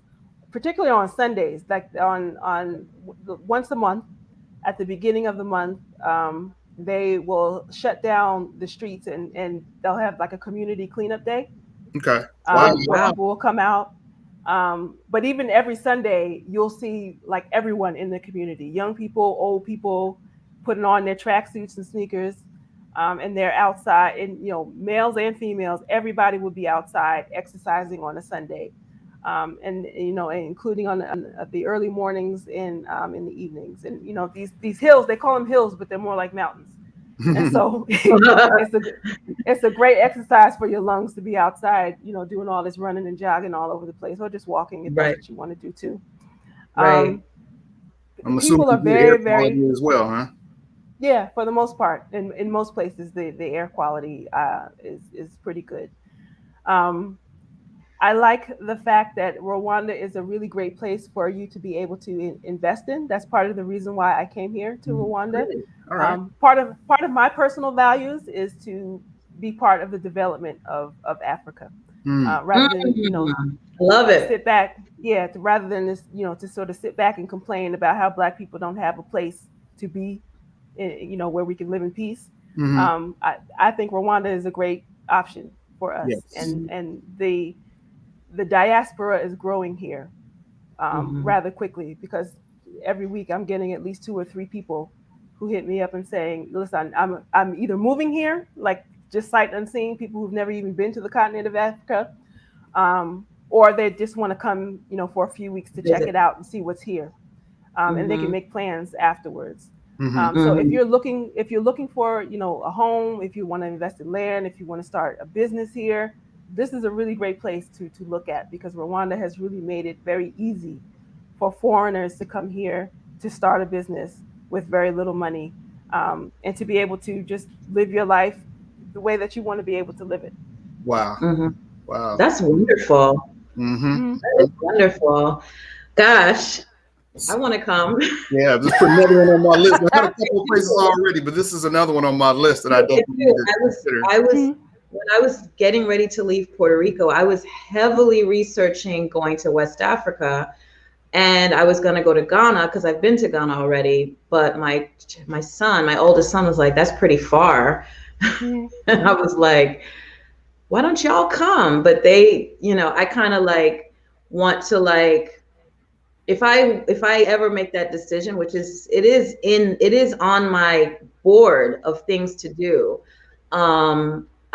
particularly on Sundays, like on once a month at the beginning of the month. They will shut down the streets and they'll have like a community cleanup day Okay. Wow. Oh where wow. people will come out. But even every Sunday, you'll see like everyone in the community, young people, old people, putting on their tracksuits and sneakers, and they're outside. And males and females, everybody will be outside exercising on a Sunday, and including on the early mornings and in the evenings. And these hills, they call them hills, but they're more like mountains. And so it's a it's a great exercise for your lungs to be outside, doing all this running and jogging all over the place, or just walking if that's Right. what you want to do too. Right. Um, I'm assuming People are good air very, quality very, as well, huh? yeah, for the most part. In most places, the air quality is pretty good. Um, I like the fact that Rwanda is a really great place for you to be able to invest in. That's part of the reason why I came here to Rwanda. Really? All right. Part of my personal values is to be part of the development of Africa, Mm. rather than Love to it. sit back. Yeah, rather than this, to sort of sit back and complain about how Black people don't have a place to be, where we can live in peace. Hmm. I think Rwanda is a great option for us, Yes. and the diaspora is growing here, Mhm. rather quickly, because every week I'm getting at least two or three people who hit me up and saying, "Listen, I'm either moving here, like just sight unseen, people who've never even been to the continent of Africa, or they just want to come, for a few weeks to check Visit. it out and see what's here." And they can Mhm. make plans afterwards. Hmm. So if Mhm. you're looking for a home, if you want to invest in land, if you want to start a business here, this is a really great place to look at, because Rwanda has really made it very easy for foreigners to come here to start a business with very little money, and to be able to just live your life the way that you want to be able to live it. Wow. Mhm. Wow. That's Hmm. wonderful. Hmm. Hmm. That is wonderful. Gosh, I want to come. Yeah, just put another one on my list. I had a couple of places already, but this is another one on my list that I If definitely need you, to I was, consider. I was, Hmm. when I was getting ready to leave Puerto Rico, I was heavily researching going to West Africa, and I was going to go to Ghana because I've been to Ghana already. But my son, my oldest son, was like, "That's pretty far," Hmm. and I was like, "Why don't y'all come?" But they, I kind of like want to like if I ever make that decision, which is it is on my board of things to do.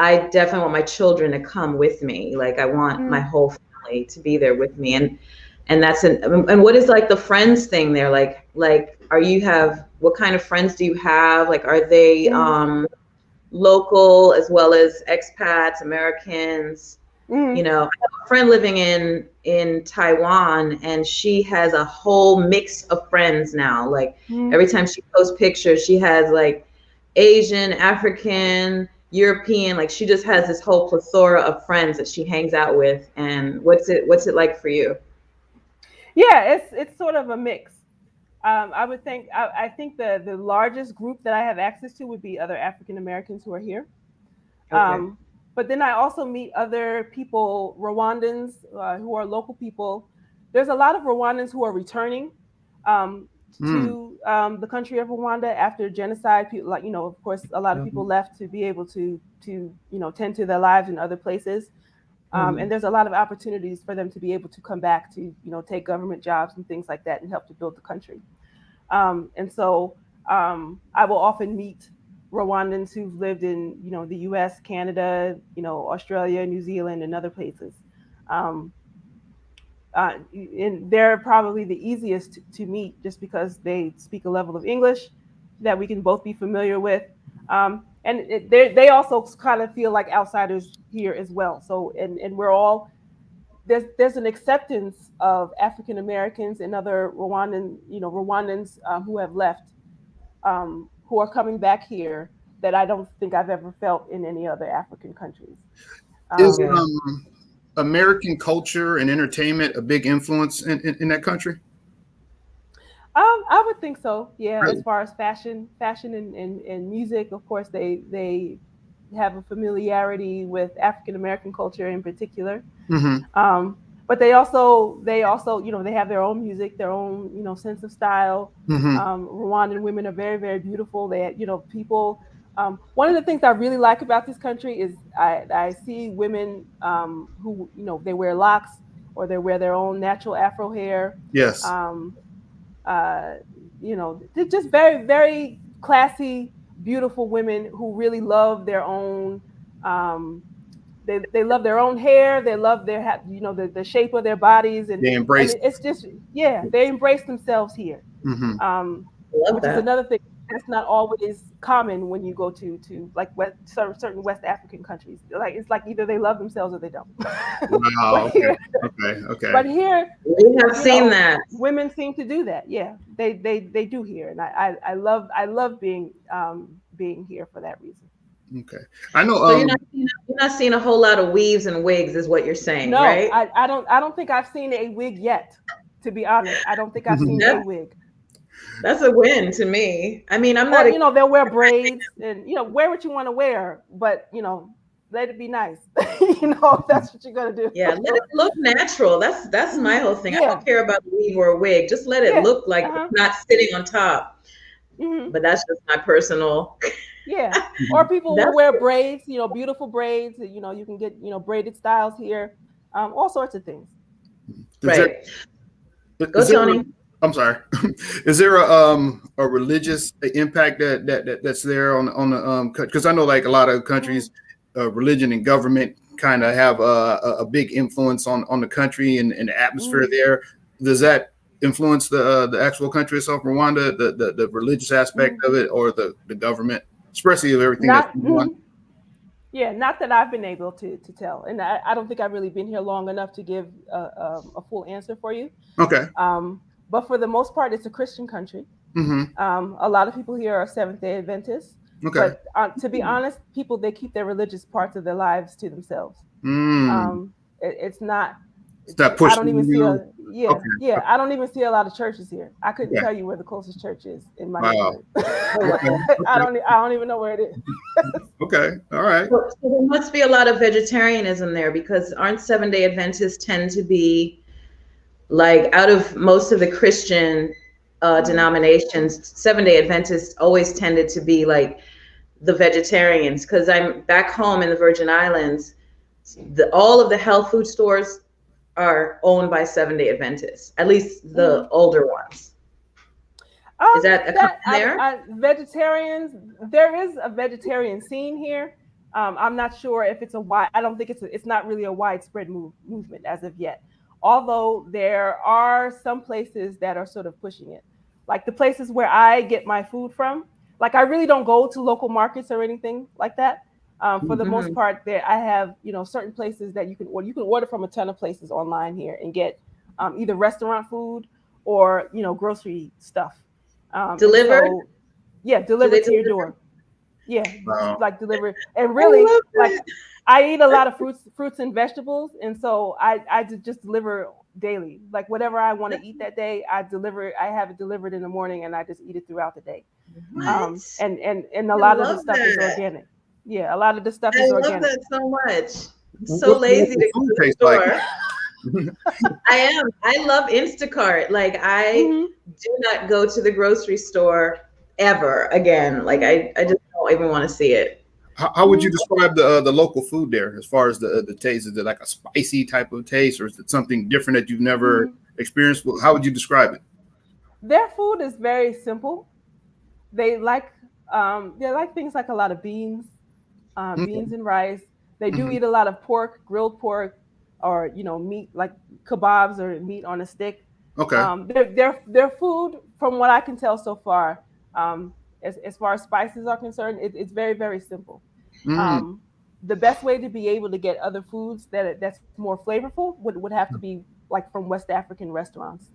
I definitely want my children to come with me. Like I want my Hmm. whole family to be there with me, and that's and what is like the friends thing there? Like are you have what kind of friends do you have? Like are they Hmm. local as well as expats, Americans? Hmm. I have a friend living in Taiwan, and she has a whole mix of friends now. Like Hmm. every time she posts pictures, she has like Asian, African, European. Like she just has this whole plethora of friends that she hangs out with. And what's it like for you? Yeah, it's sort of a mix. I think the largest group that I have access to would be other African Americans who are here. Okay. Um, but then I also meet other people, Rwandans, who are local people. There's a lot of Rwandans who are returning, um, Mm. to the country of Rwanda after genocide. People, like, of course, a lot of people Mhm. left to be able to tend to their lives in other places. And Mhm. there's a lot of opportunities for them to be able to come back to take government jobs and things like that and help to build the country. And so I will often meet Rwandans who've lived in the U.S., Canada, Australia, New Zealand, and other places. Um, and they're probably the easiest to meet, just because they speak a level of English that we can both be familiar with. And they also kind of feel like outsiders here as well. So, and we're all there's an acceptance of African Americans and other Rwandans who have left, who are coming back here, that I don't think I've ever felt in any other African countries. Is Um, Yeah. American culture and entertainment a big influence in that country? I would think so. Yeah, as Really? far as fashion and music, of course, they have a familiarity with African American culture in particular. Hmm. Um, but they also they have their own music, their own sense of style. Hmm. Rwandan women are very, very beautiful. They people. One of the things I really like about this country is I see women who they wear locks, or they wear their own natural Afro hair. Yes. Um, uh, they're just very, very classy, beautiful women who really love their own. Um, they love their own hair. They love the shape of their bodies, and They embrace. it's just, yeah, they embrace themselves here, Hmm. um, Love which is that. another thing that's not always common when you go to like certain West African countries. Like it's like either they love themselves or they don't. but Wow. Okay. here, Okay. Okay. but here, We have seen that. women seem to do that. Yeah, they do here, and I love being here for that reason. Okay. I know. So you're not seeing a whole lot of weaves and wigs, is what you're saying, No, right? I don't think I've seen a wig yet. To be honest, I don't think I've seen a That's wig. that's a win to me. I mean, I'm not Or a they'll wear braids and wear what you want to wear, but let it be nice. If that's what you're gonna do. yeah, let it look natural. That's my whole thing. I Yeah, don't care about a weave or a wig. Just let it yeah, look like it's uh-huh. not sitting on top. Hmm. But that's just my personal. Yeah. Or people will That's wear braids, beautiful braids. You can get braided styles here, all sorts of things. Is there right. Go, is there Tony. I'm sorry. Is there a religious impact that's there on the because I know like a lot of countries, religion and government kind of have a big influence on the country and the atmosphere Hmm. there. Does that influence the actual country itself, Rwanda, the religious aspect Hmm. of it, or the government, especially of everything that's Not. going on? Yeah, not that I've been able to tell, and I don't think I've really been here long enough to give a full answer for you. Okay. Um, but for the most part, it's a Christian country. Mm-hmm. A lot of people here are Seventh Day Adventists, Okay. but to be honest, people they keep their religious parts of their lives to themselves. Mm. It's not. Stop I pushing don't even see you. a yeah, Okay. yeah. I don't even see a lot of churches here. I couldn't Okay. tell you where the closest church is in my Wow. neighborhood. Oh, Okay. wow. Okay. I don't even know where it is. Okay. All right. So there must be a lot of vegetarianism there because aren't Seven-Day Adventists tend to be like out of most of the Christian Mhm. denominations, Seven-Day Adventists always tended to be like the vegetarians. Because I'm back home in the Virgin Islands, all of the health food stores are owned by Seven-Day Adventists, at least the Mhm. older ones. Is that a common That there? vegetarians, there is a vegetarian scene here. I'm not sure if it's a wide. I don't think it's not really a widespread movement as of yet. Although there are some places that are sort of pushing it, like the places where I get my food from. Like I really don't go to local markets or anything like that. For the most Hmm. part, there I have certain places that you can order. You can order from a ton of places online here and get either restaurant food or grocery stuff. And Delivered? so, yeah, Do they delivered to your deliver? door. Yeah, just Wow. like deliver. And I really, love like that. I eat a lot of fruits and vegetables, and so I just deliver daily. Like whatever I want to eat that day, I deliver. I have it delivered in the morning, and I just eat it throughout the day. What? And a I lot of the love stuff is that. organic. Yeah, a lot of the stuff I is love organic. that so much. I'm so What's the lazy local to go food to the taste like? store. I am. I love Instacart. Like I Hmm. do not go to the grocery store ever again. Like Hmm. I just don't even want to see it. How would you Hmm. describe the local food there as far as the taste? Is it like a spicy type of taste, or is it something different that you've never Hmm. experienced? How would you describe it? Their food is very simple. They like things like a lot of beans and rice. They do Mm-hmm. eat a lot of pork, grilled pork, or meat like kebabs or meat on a stick. Okay. Their food, from what I can tell so far, as far as spices are concerned, it's very very simple. Mm. Um, the best way to be able to get other foods that's more flavorful would have to be like from West African restaurants.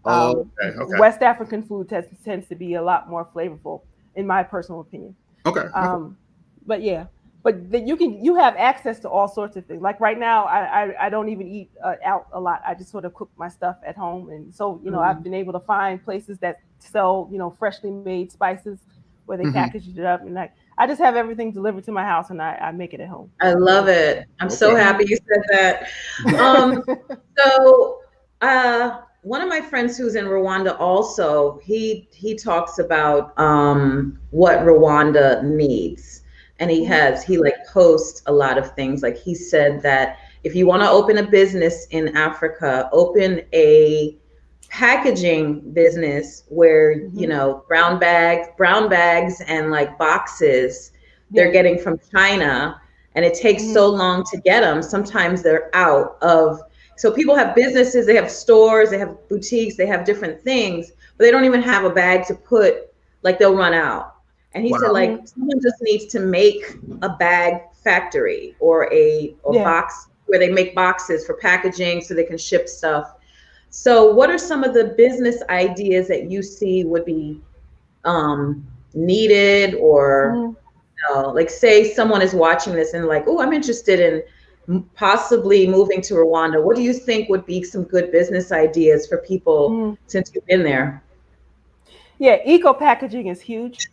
Oh, okay. Okay. West African food tends to be a lot more flavorful, in my personal opinion. Okay. Okay. Um, but yeah, but you have access to all sorts of things. Like right now, I don't even eat out a lot. I just sort of cook my stuff at home, and so I've Mm. been able to find places that sell freshly made spices where they Hmm. package it up, and I just have everything delivered to my house, and I make it at home. I love it. I'm so Okay. happy Hmm. you said that. Um, so one of my friends who's in Rwanda also, he talks about what Rwanda needs. And Hmm. he like posts a lot of things. Like he said that if you want to open a business in Africa, open a packaging business where, Hmm. brown bags and like boxes they're Yeah. getting from China, and it takes Hmm. so long to get them. Sometimes they're out of, so people have businesses, they have stores, they have boutiques, they have different things, but they don't even have a bag to put, like they'll run out. And he said Wow. like Hmm. someone just needs to make a bag factory or a or Yeah. box where they make boxes for packaging so they can ship stuff. So what are some of the business ideas that you see would be needed or Hmm. Like say someone is watching this and like, oh, I'm interested in possibly moving to Rwanda. What do you think would be some good business ideas for people Mm. since you've been there? Yeah, eco packaging is huge.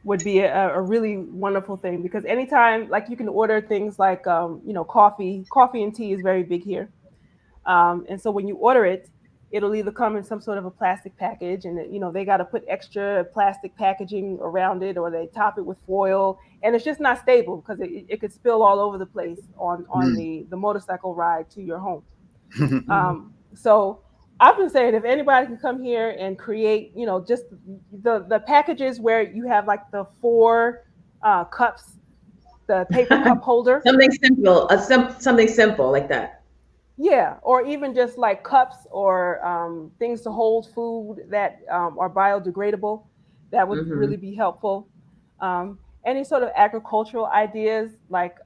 Would be a really wonderful thing because anytime, like you can order things like, coffee and tea is very big here. And so when you order it, it'll either come in some sort of a plastic package, and they got to put extra plastic packaging around it, or they top it with foil, and it's just not stable because it could spill all over the place on Mm. the motorcycle ride to your home. Mm-hmm. So I've been saying if anybody can come here and create, just the packages where you have like the four cups, the paper cup holder. Something simple, something simple like that. Yeah, or even just like cups or things to hold food that are biodegradable. That would Hmm. really be helpful. Any sort of agricultural ideas like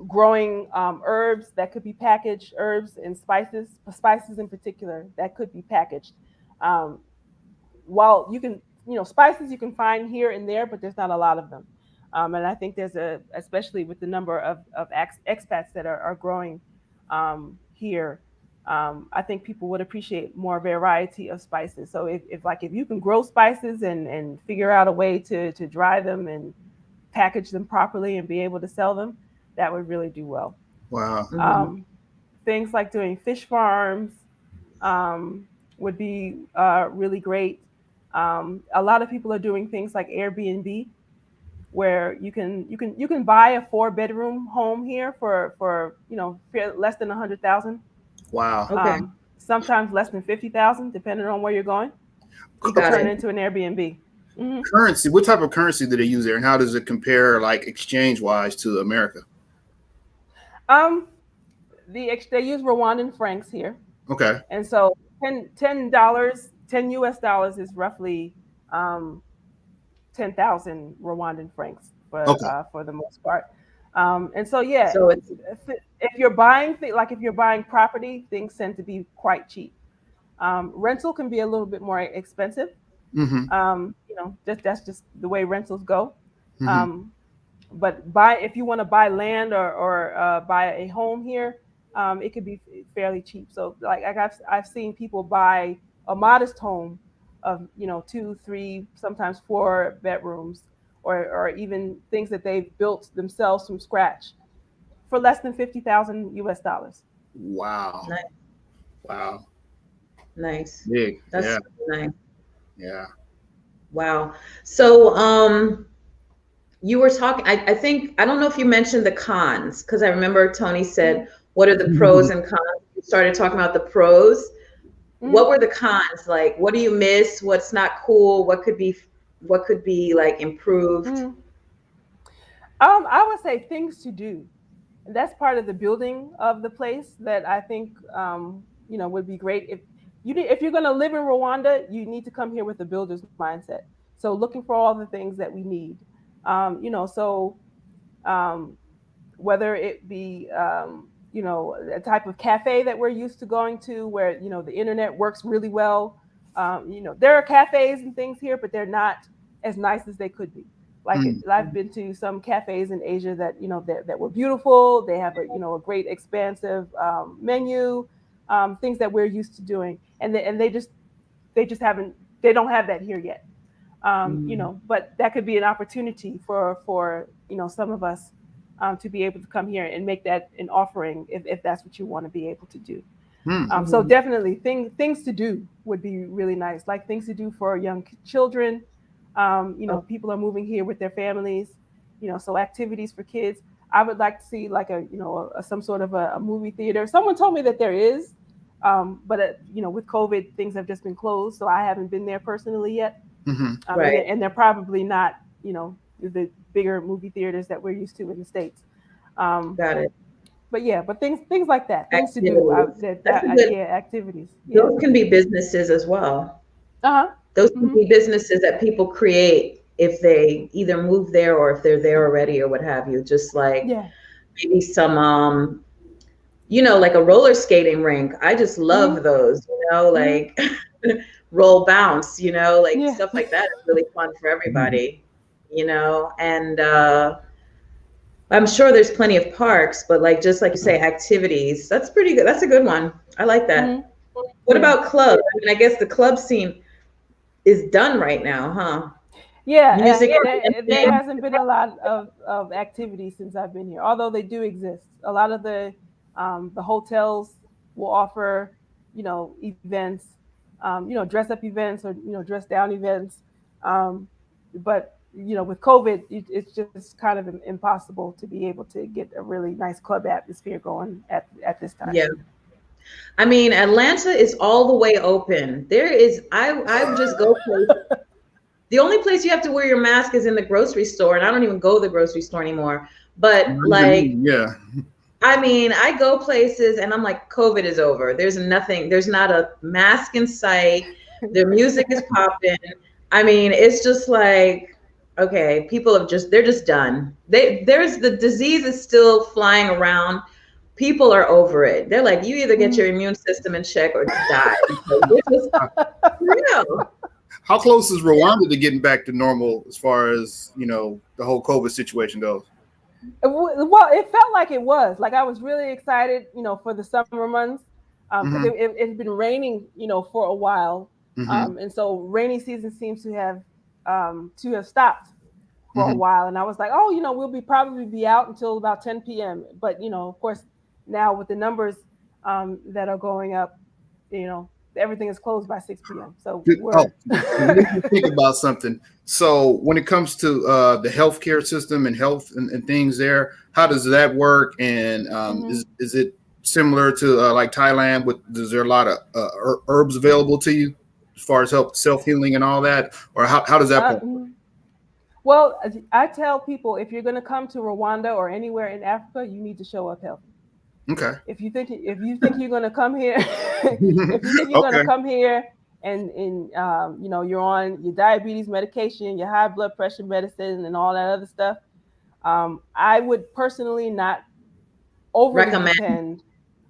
growing herbs that could be packaged, herbs and spices in particular that could be packaged. Um, while you can, spices you can find here and there, but there's not a lot of them. And I think especially with the number of expats that are growing here, I think people would appreciate more variety of spices. So if you can grow spices and figure out a way to dry them and package them properly and be able to sell them, that would really do well. Wow. Hmm. Um, Things like doing fish farms would be really great. A lot of people are doing things like Airbnb, where you can buy a 4-bedroom home here for less than 100,000. Wow. Okay, Sometimes less than 50,000, depending on where you're going. You could got turn it. it into an Airbnb. Hmm. Currency. What type of currency do they use there, and how does it compare, like exchange wise, to America? Um, they use Rwandan francs here, Okay. and so $10, 10 US dollars is roughly um, 10,000 Rwandan francs Okay. for the most part. And so yeah, So it's if you're buying like if you're buying property, things tend to be quite cheap. Rental can be a little bit more expensive. Mm-hmm. That's just the way rentals go. Mm-hmm. Um, but if you want to buy land or buy a home here, it could be fairly cheap. So like I've seen people buy a modest home of 2, 3, sometimes 4 bedrooms, or even things that they've built themselves from scratch for less than 50,000 US dollars. Wow. nice. Wow. Nice. Big. That's Yeah. really nice. Yeah. Wow. So, you were talking, I think, I don't know if you mentioned the cons, because I remember Tony said, what are the pros and cons? You started talking about the pros. Mm-hmm. What were the cons? Like, what do you miss? What's not cool? What could be like improved? Mm-hmm. I would say things to do. That's part of the building of the place that I think would be great. If you're going to live in Rwanda, you need to come here with a builder's mindset. So looking for all the things that we need. So um, whether it be a type of cafe that we're used to going to, where the internet works really well. There are cafes and things here, but they're not as nice as they could be. Like Mm. I've been to some cafes in Asia that that were beautiful. They have a great expansive menu, things that we're used to doing, and they just haven't they don't have that here yet. Mm. But that could be an opportunity for some of us to be able to come here and make that an offering if that's what you want to be able to do. Mm. So Mhm. definitely things to do would be really nice, like things to do for young children. Oh, People are moving here with their families. So activities for kids. I would like to see like some sort of a movie theater. Someone told me that there is, but with COVID, things have just been closed, so I haven't been there personally yet. Mm-hmm. And right. they're probably not the bigger movie theaters that we're used to in the states. Um, Got it. but yeah, but things like that, things to do. Activities. That's a good, Yeah, activities. Yeah. those can be businesses as well. Uh huh. Those can Hmm. be businesses that people create if they either move there or if they're there already or what have you. Just like Yeah. maybe some, like a roller skating rink. I just Hmm. love those, Hmm. like roll bounce, like Yeah. stuff like that is really fun for everybody, and I'm sure there's plenty of parks, but like just like you say, activities. That's pretty good. That's a good one. I like that. Mm-hmm. What Yeah. about clubs? I mean, I guess the club scene is done right now, huh? Yeah, Music or there dancing? hasn't been a lot of activity since I've been here, although they do exist. A lot of the hotels will offer, events, dress up events or dress down events. Um, but with COVID, it's just kind of impossible to be able to get a really nice club atmosphere going at this time. Yeah. I mean, Atlanta is all the way open. There is, I would just go places. The only place you have to wear your mask is in the grocery store, and I don't even go to the grocery store anymore. But Not even like, me, yeah. I mean, I go places and I'm like, COVID is over. There's nothing, there's not a mask in sight. The music is popping. I mean, it's just like, okay, people have just, they're just done. There's the disease is still flying around. People are over it. They're like, you either get your Mhm. immune system in check or die. Because it's just real. How close is Rwanda to getting back to normal as far as the whole COVID situation goes? Well, it felt like it was. Like I was really excited, for the summer months, because Hmm. it had been raining, for a while, Hmm. and so rainy season seems to have stopped for a Hmm. while. And I was like, oh, we'll probably be out until about 10 p.m. But of course, now with the numbers that are going up, you know, everything is closed by 6 p.m. So Oh, we're you made me think about something. So when it comes to the healthcare system and health and things there, how does that work? And Mhm. is it similar to like Thailand? With is there a lot of herbs available to you as far as help self healing and all that, or how does that part work? Mhm. Well, I tell people if you're going to come to Rwanda or anywhere in Africa, you need to show up healthy. Okay. If you think you're going to come here, if you think you're going to Okay. come here and you're on your diabetes medication, your high blood pressure medicine, and all that other stuff, I would personally not overly Recommend. depend.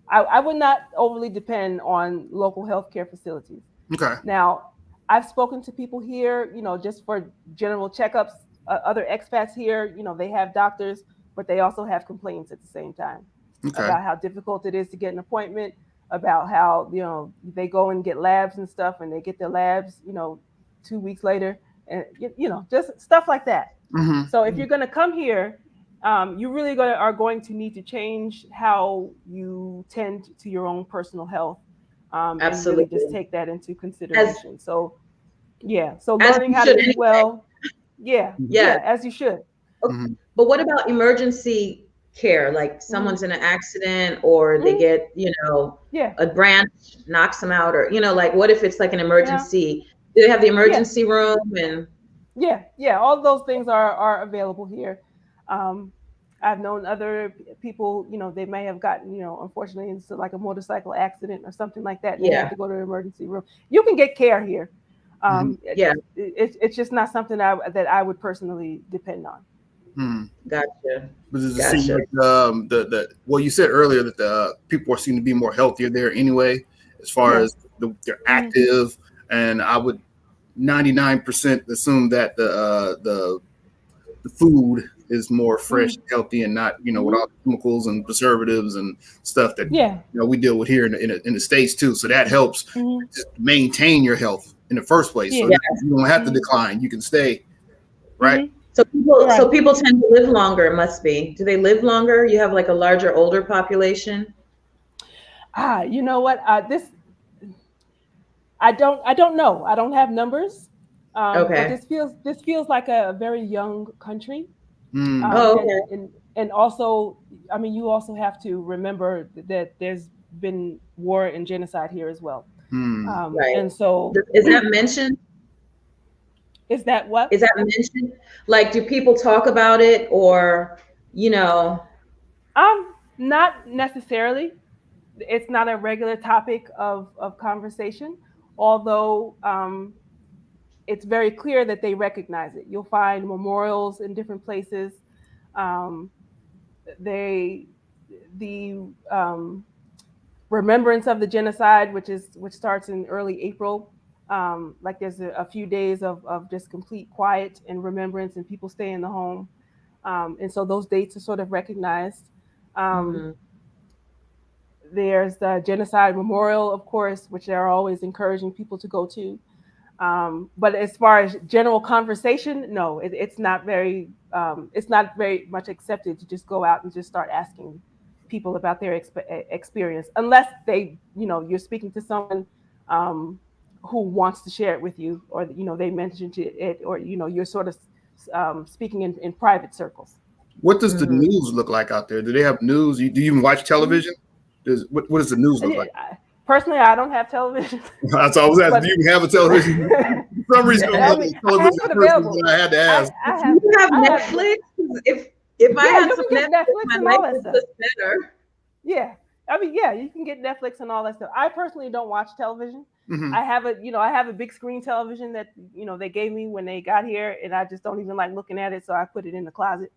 I would not overly depend on local healthcare facilities. Okay. Now, I've spoken to people here, just for general checkups. Other expats here, they have doctors, but they also have complaints at the same time Okay. about how difficult it is to get an appointment, about how, they go and get labs and stuff, and they get their labs, 2 weeks later, and, just stuff like that. Hmm. So if you're going to come here, you really are going to need to change how you tend to your own personal health, and really just Absolutely. take that into As consideration. So yeah, so as learning you how to should eat anyway. well, yeah, Yes. yeah, as you should. Okay. Hmm. But what about emergency care? Like Hmm. someone's in an accident or they Hmm. get, Yeah, a branch knocks them out or, like what if it's like an yeah, emergency? Do they have the yeah, emergency room and yeah. All those things are available here. Um, I've known other people, they may have gotten, unfortunately into like a motorcycle accident or something like that, and they have yeah, to go to the emergency room. You can get care here. Hmm. yeah, It's just not something that I would personally depend on. Hmm. gotcha. But does it seem Gotcha. like the well, you said earlier that the people seem to be more healthier there anyway, as far Yeah. as they're Hmm. active, and I would 99% assume that the food is more fresh, Hmm. healthy, and not with Hmm. all the chemicals and preservatives and stuff that Yeah. we deal with here in the states too. So that helps Hmm. just maintain your health in the first place. So Yeah. Yeah. you don't have to Hmm. decline; you can stay right. Hmm. So Right. people tend to live longer, it must be. Do they live longer? You have like a larger older population? You know what? This I don't know. I don't have numbers, but Okay. this feels like a very young country, Hmm. um, Oh, and okay. and and also, I mean, you also have to remember that there's been war and genocide here as well, Hmm. Right. and so Is that mentioned? is that Is what? that mentioned? Like, do people talk about it or, you know, Not necessarily. It's not a regular topic of conversation, although it's very clear that they recognize it. You'll find memorials in different places. Um, they the remembrance of the genocide, which starts in early April, Like there's a few days of just complete quiet and remembrance, and people stay in the home. And so those dates are sort of recognized. Um, Mm-hmm. there's the Genocide Memorial, of course, which they're always encouraging people to go to. But as far as general conversation, no, it's not very much accepted to just go out and just start asking people about their experience, unless you're speaking to someone who wants to share it with you, or they mentioned it, or you're sort of speaking in private circles. What does the Mm-hmm. news look like out there? Do they have news? Do you even watch Mhm. television? What does the news look like? Personally, I don't have television, That's all I was asking. but Do you even have a television? For some reason, I'm I not mean, a I have television it person, available. but I had to I, ask. I Do have you have I have Netflix? 'Cause if I Yeah, had you some can get Netflix, Netflix my and all life that was stuff. just better. Yeah. I mean, yeah, you can get Netflix and all that stuff. I personally don't watch television. Hmm. I have a big screen television that, they gave me when they got here, and I just don't even like looking at it, so I put it in the closet.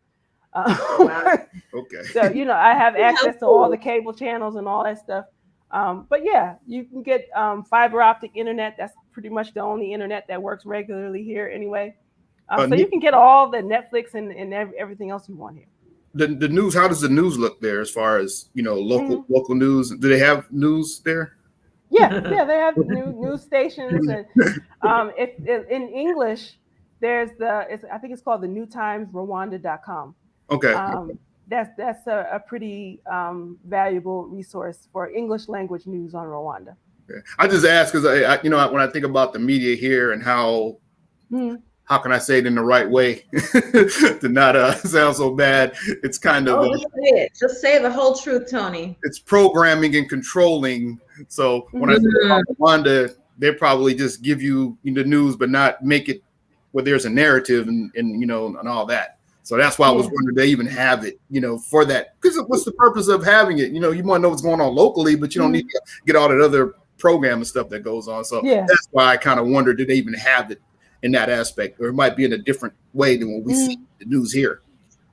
Wow. Okay. So, I have How access to all the cool. cable channels and all that stuff. But yeah, you can get fiber optic internet. That's pretty much the only internet that works regularly here anyway. So you New- can get all the Netflix and everything else you want here. the news. How does the news look there, as far as local Mhm. local news? Do they have news there? Yeah, they have news stations, and if in English, I think it's called the newtimesrwanda.com. Okay. That's a pretty valuable resource for English language news on Rwanda. Okay. I just ask because when I think about the media here and Mhm. how can I say it in the right way to not sound so bad? It's kind of Oh, just say it. Just say the whole truth, Tony. it's programming and controlling. So when I Mhm. think Mhm. about Rwanda, they probably just give you the news, but not make it where there's a narrative and all that. So that's why I was Yeah, wondering they even have it, for that. Because what's the purpose of having it? You want to know what's going on locally, but you don't need Mhm. to get all that other program and stuff that goes on. So Yeah. that's why I kind of wonder, do they even have it in that aspect, or it might be in a different way than what we see Mhm. the news here.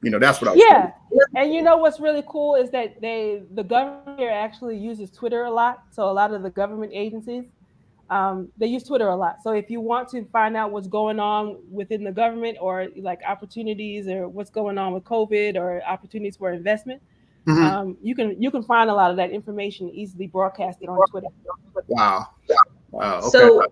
That's what I was wondering. Yeah. And what's really cool is that the government here actually uses Twitter a lot. So a lot of the government agencies, they use Twitter a lot. So if you want to find out what's going on within the government, or like opportunities, or what's going on with COVID, or opportunities for investment, Mhm. you can find a lot of that information easily broadcasted on Twitter. Wow. Wow. Okay. So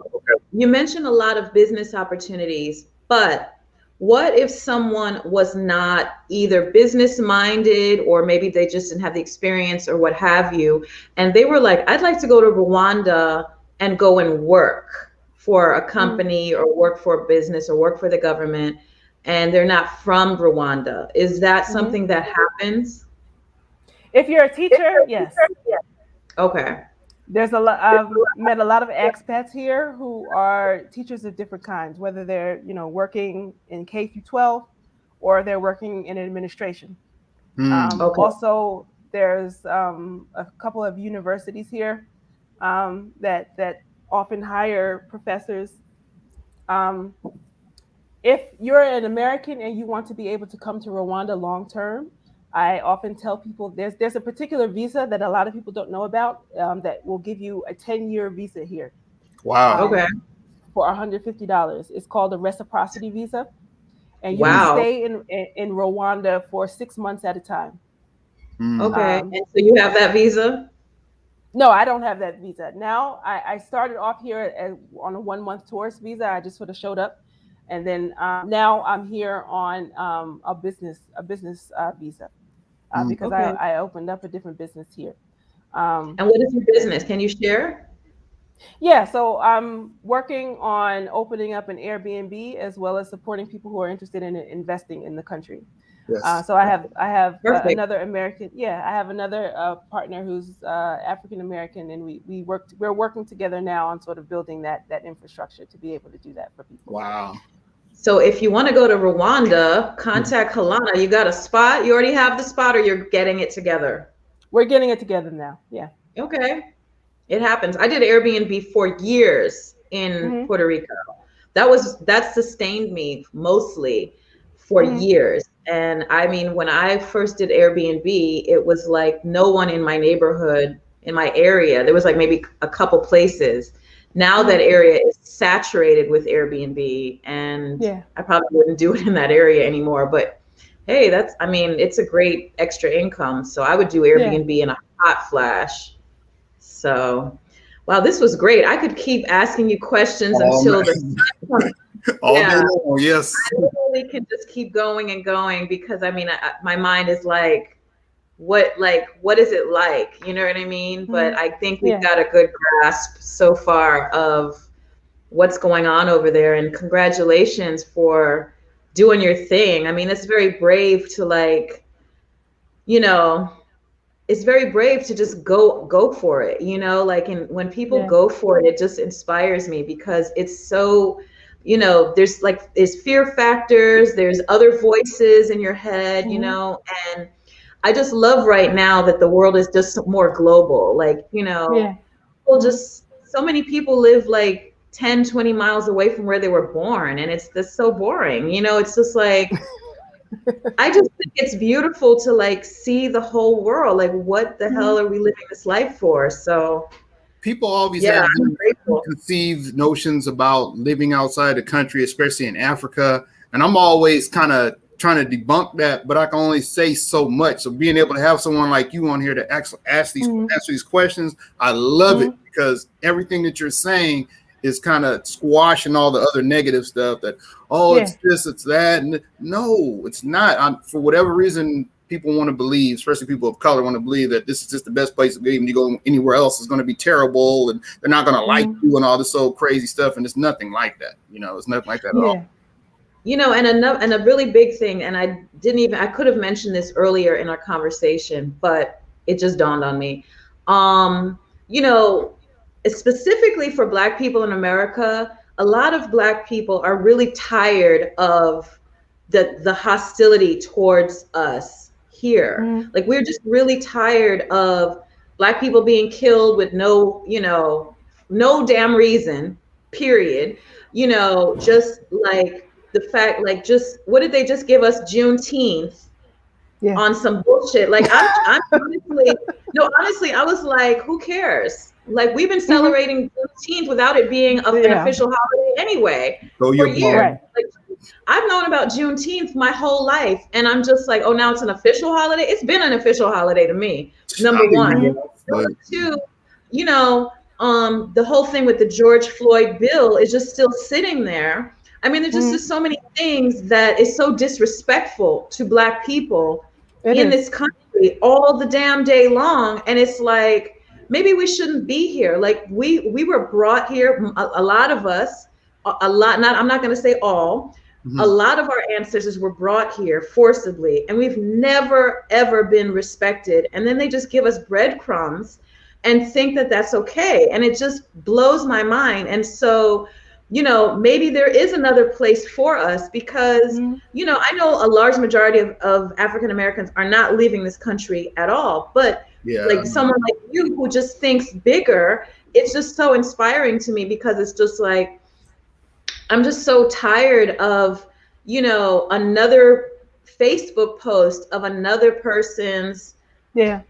you mentioned a lot of business opportunities, but what if someone was not either business minded, or maybe they just didn't have the experience or what have you, and they were like, I'd like to go to Rwanda and go and work for a Mm. company, or work for a business, or work for the government, and they're not from Rwanda. Is that Hmm. something that happens? If you're a teacher, yes. Okay. There's a lot. I've met a lot of expats here who are teachers of different kinds, whether they're working in K through 12, or they're working in administration. Mm. Okay. Also, there's a couple of universities here that often hire professors. Um, if you're an American and you want to be able to come to Rwanda long term, I often tell people there's a particular visa that a lot of people don't know about, that will give you a 10-year visa here, Wow. Okay. um, for $150. It's called a reciprocity visa, and you can Mm. Wow. stay in Rwanda for 6 months at a time. Mm. Okay. Um, And so you have that visa? no, I don't have that visa. Now, I started off here on a 1 month tourist visa. I just sort of showed up, and then now I'm here on a business visa, Mm. because I, Okay. I opened up a different business here. Um, And what is your business? Can you share? yeah, so I'm working on opening up an Airbnb, as well as supporting people who are interested in investing in the country. Yes. So I have Perfect. another American. Yeah, I have another partner who's African American, and we're working together now on sort of building that infrastructure to be able to do that for people. Wow. So if you want to go to Rwanda, Mm. contact Halana. You got a spot? You already have the spot, or you're getting it together? We're getting it together now. Yeah. Okay. It happens. I did Airbnb for years in Mhm. Puerto Rico. That sustained me mostly for Mhm. years. And I mean, when I first did Airbnb, it was like no one in my neighborhood, in my area. There was like maybe a couple places. Now that area is saturated with Airbnb, and Yeah. I probably wouldn't do it in that area anymore. But hey, that's, I mean, it's a great extra income. So I would do Yeah. Airbnb in a hot flash. So, wow, this was great. I could keep asking you questions All, until the sun comes. all day Yeah, long, yes. I literally can just keep going and going because I mean, my mind is like, what is it like? You know what I mean? But I think we've Yeah. got a good grasp so far of what's going on over there. And congratulations for doing your thing. I mean, it's very brave to like, you know, it's very brave to just go for it, you know, like, and when people Yeah. go for it, it just inspires me because it's so, there's like, there's fear factors, there's other voices in your head, and I just love right now that the world is just more global. Like, Yeah. people just, so many people live like 10, 20 miles away from where they were born. And it's just so boring. It's just like, I just think it's beautiful to like see the whole world. Like, what the hell are we living this life for? So, People always yeah, have I'm these grateful. conceived notions about living outside the country, especially in Africa. And I'm always kind of trying to debunk that, but I can only say so much. So being able to have someone like you on here to ask these answer these questions, I love it because everything that you're saying is kind of squashing all the other negative stuff that, oh, it's this, it's that. And no, it's not. For whatever reason, people want to believe, especially people of color, want to believe that this is just the best place to be. When you go anywhere else, it's going to be terrible, and they're not going to like you, and all this old crazy stuff. And it's nothing like that. It's nothing like that at all. And a really big thing, and I could have mentioned this earlier in our conversation, but it just dawned on me. You know, Specifically for Black people in America, a lot of Black people are really tired of the hostility towards us here. Like, we're just really tired of Black people being killed with no damn reason, period. Just like the fact, like, just what did they just give us Juneteenth Yeah. on some bullshit? Like, I'm honestly, no, honestly, I was like, who cares? Like, we've been celebrating Juneteenth without it being an official holiday anyway Go for your years. Right. Like, I've known about Juneteenth my whole life, and I'm just like, oh, now it's an official holiday. It's been an official holiday to me. Number one. Number two, the whole thing with the George Floyd bill is just still sitting there. I mean, there's just so many things that is so disrespectful to Black people in this country all the damn day long. And it's like, maybe we shouldn't be here. Like, we were brought here, a lot of us, I'm not going to say all, a lot of our ancestors were brought here forcibly, and we've never, ever been respected. And then they just give us breadcrumbs and think that that's okay. And it just blows my mind. And so, maybe there is another place for us because, I know a large majority of African Americans are not leaving this country at all. But like someone like you who just thinks bigger, it's just so inspiring to me because it's just like, I'm just so tired of, another Facebook post of another person's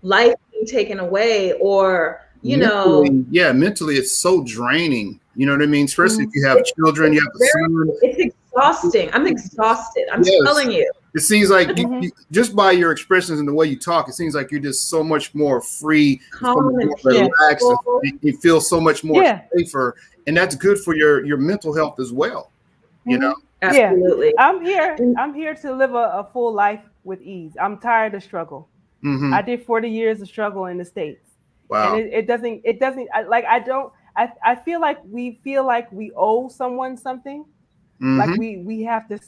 life being taken away, or, mentally, it's so draining. You know what I mean? Especially if you have children, you have a son. It's exhausting. I'm exhausted. I'm telling you. It seems like you, just by your expressions and the way you talk, it seems like you're just so much more free, so much more relaxed. You feel so much more safer, and that's good for your mental health as well. Absolutely. Yeah. I'm here to live a full life with ease. I'm tired of struggle. I did 40 years of struggle in the States. Wow. And it doesn't I feel like we owe someone something. Like we have to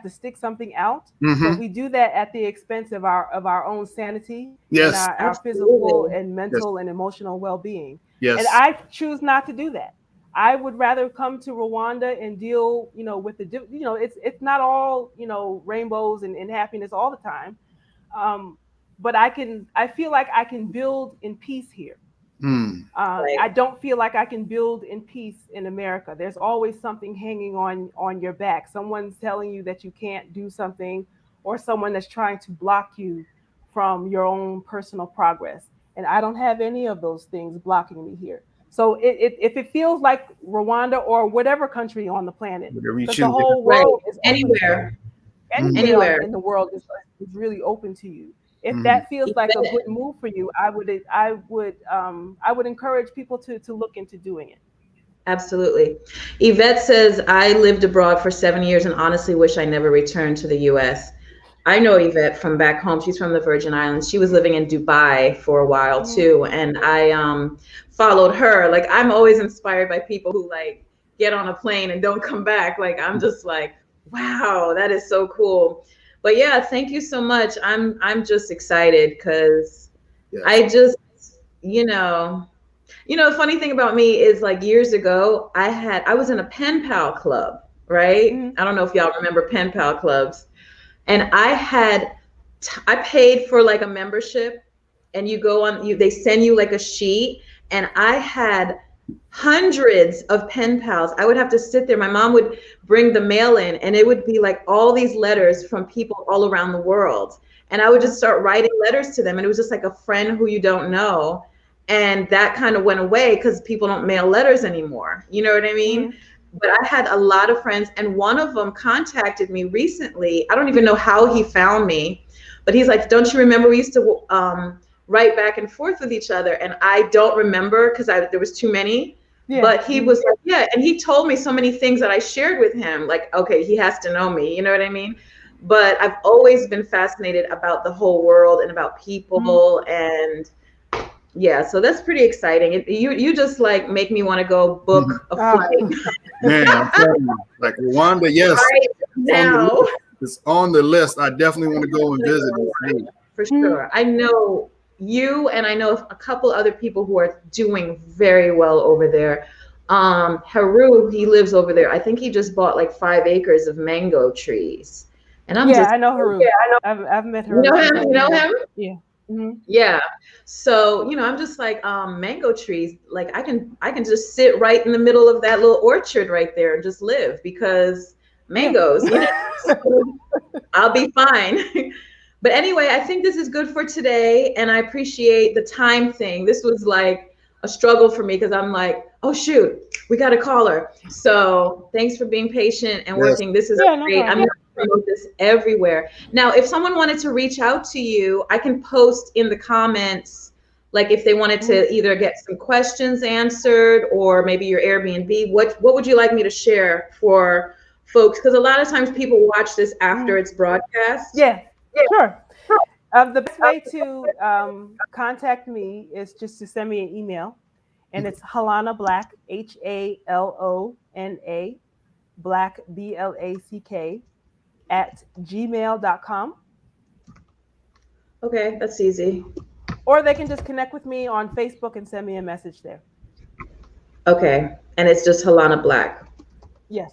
stick something out, but we do that at the expense of our own sanity and our physical and mental and emotional well-being. And I choose not to do that. I would rather come to Rwanda and deal, with it's not all, rainbows and happiness all the time. But I feel like I can build in peace here. I don't feel like I can build in peace in America. There's always something hanging on your back. Someone's telling you that you can't do something, or someone that's trying to block you from your own personal progress. And I don't have any of those things blocking me here. So if it feels like Rwanda or whatever country on the planet, Whatever you because the choose. whole Right. world is open to you. Anywhere. Anywhere Anywhere. in the world is really open to you. If Mhm. that feels like a good move for you, I would encourage people to look into doing it. Absolutely. Yvette says, I lived abroad for 7 years and honestly wish I never returned to the US. I know Yvette from back home. She's from the Virgin Islands. She was living in Dubai for a while Mm-hmm. too. And I followed her. Like, I'm always inspired by people who like get on a plane and don't come back. Like, I'm just like, wow, that is so cool. But yeah, thank you so much. I'm just excited because Yes. I just, you know, the funny thing about me is like years ago, I was in a pen pal club, right? Mm-hmm. I don't know if y'all remember pen pal clubs. And I paid for like a membership, and you go on, they send you like a sheet, and I had hundreds of pen pals. I would have to sit there. My mom would bring the mail in, and it would be like all these letters from people all around the world. And I would just start writing letters to them, and it was just like a friend who you don't know. And that kind of went away because people don't mail letters anymore. You know what I mean? Mm-hmm. But I had a lot of friends, and one of them contacted me recently. I don't even know how he found me, but he's like, "Don't you remember we used to write back and forth with each other?" And I don't remember because there was too many. Yeah. But he was like, "Yeah," and he told me so many things that I shared with him. Like, okay, he has to know me. You know what I mean? But I've always been fascinated about the whole world and about people, and yeah, so that's pretty exciting. You just like make me want to go book a flight Man, I'm telling you, like Rwanda, yes, right now. it's on the list. I definitely want to go and visit it. For sure. I know you, and I know a couple other people who are doing very well over there. Haru, he lives over there. I think he just bought like 5 acres of mango trees. And I'm Yeah, just, I know Haru. yeah, I know. I've met You her. know him? You know him? Yeah. Mm-hmm. Yeah. So, I'm just like, mango trees, like I can just sit right in the middle of that little orchard right there and just live because mangoes, so I'll be fine. But anyway, I think this is good for today, and I appreciate the time thing. This was like a struggle for me because I'm like, oh shoot, we got to call her. So thanks for being patient and Yes. working. This is Yeah, no great. I'm problem. going to promote this everywhere. Now, if someone wanted to reach out to you, I can post in the comments, like if they wanted to either get some questions answered or maybe your Airbnb. What would you like me to share for folks? Because a lot of times people watch this after it's broadcast. Yeah, sure. The best way to contact me is just to send me an email, and it's Halona Black, HALONA, Black, BLACK, at gmail.com. Okay, that's easy. Or they can just connect with me on Facebook and send me a message there. Okay, and it's just Halona Black. Yes.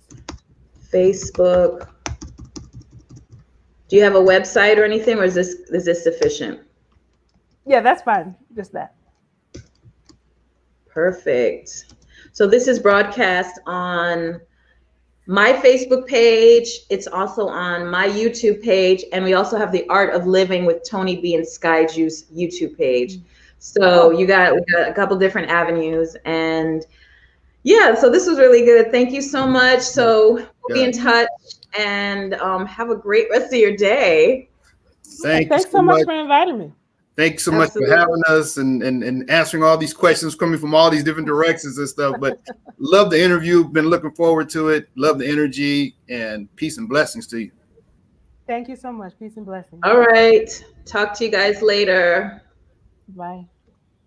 Facebook. Do you have a website or anything, or is this sufficient? Yeah, that's fine. Just that. Perfect. So this is broadcast on my Facebook page. It's also on my YouTube page, and we also have the Art of Living with Tony B and Sky Juice YouTube page. So we got a couple different avenues, and yeah, so this was really good. Thank you so much. So we'll be in touch, and have a great rest of your day. Thanks so much for inviting me. Thanks so much for having us and answering all these questions coming from all these different directions and stuff. But love the interview. Been looking forward to it. Love the energy, and peace and blessings to you. Thank you so much. Peace and blessings. All right. Talk to you guys later. Bye.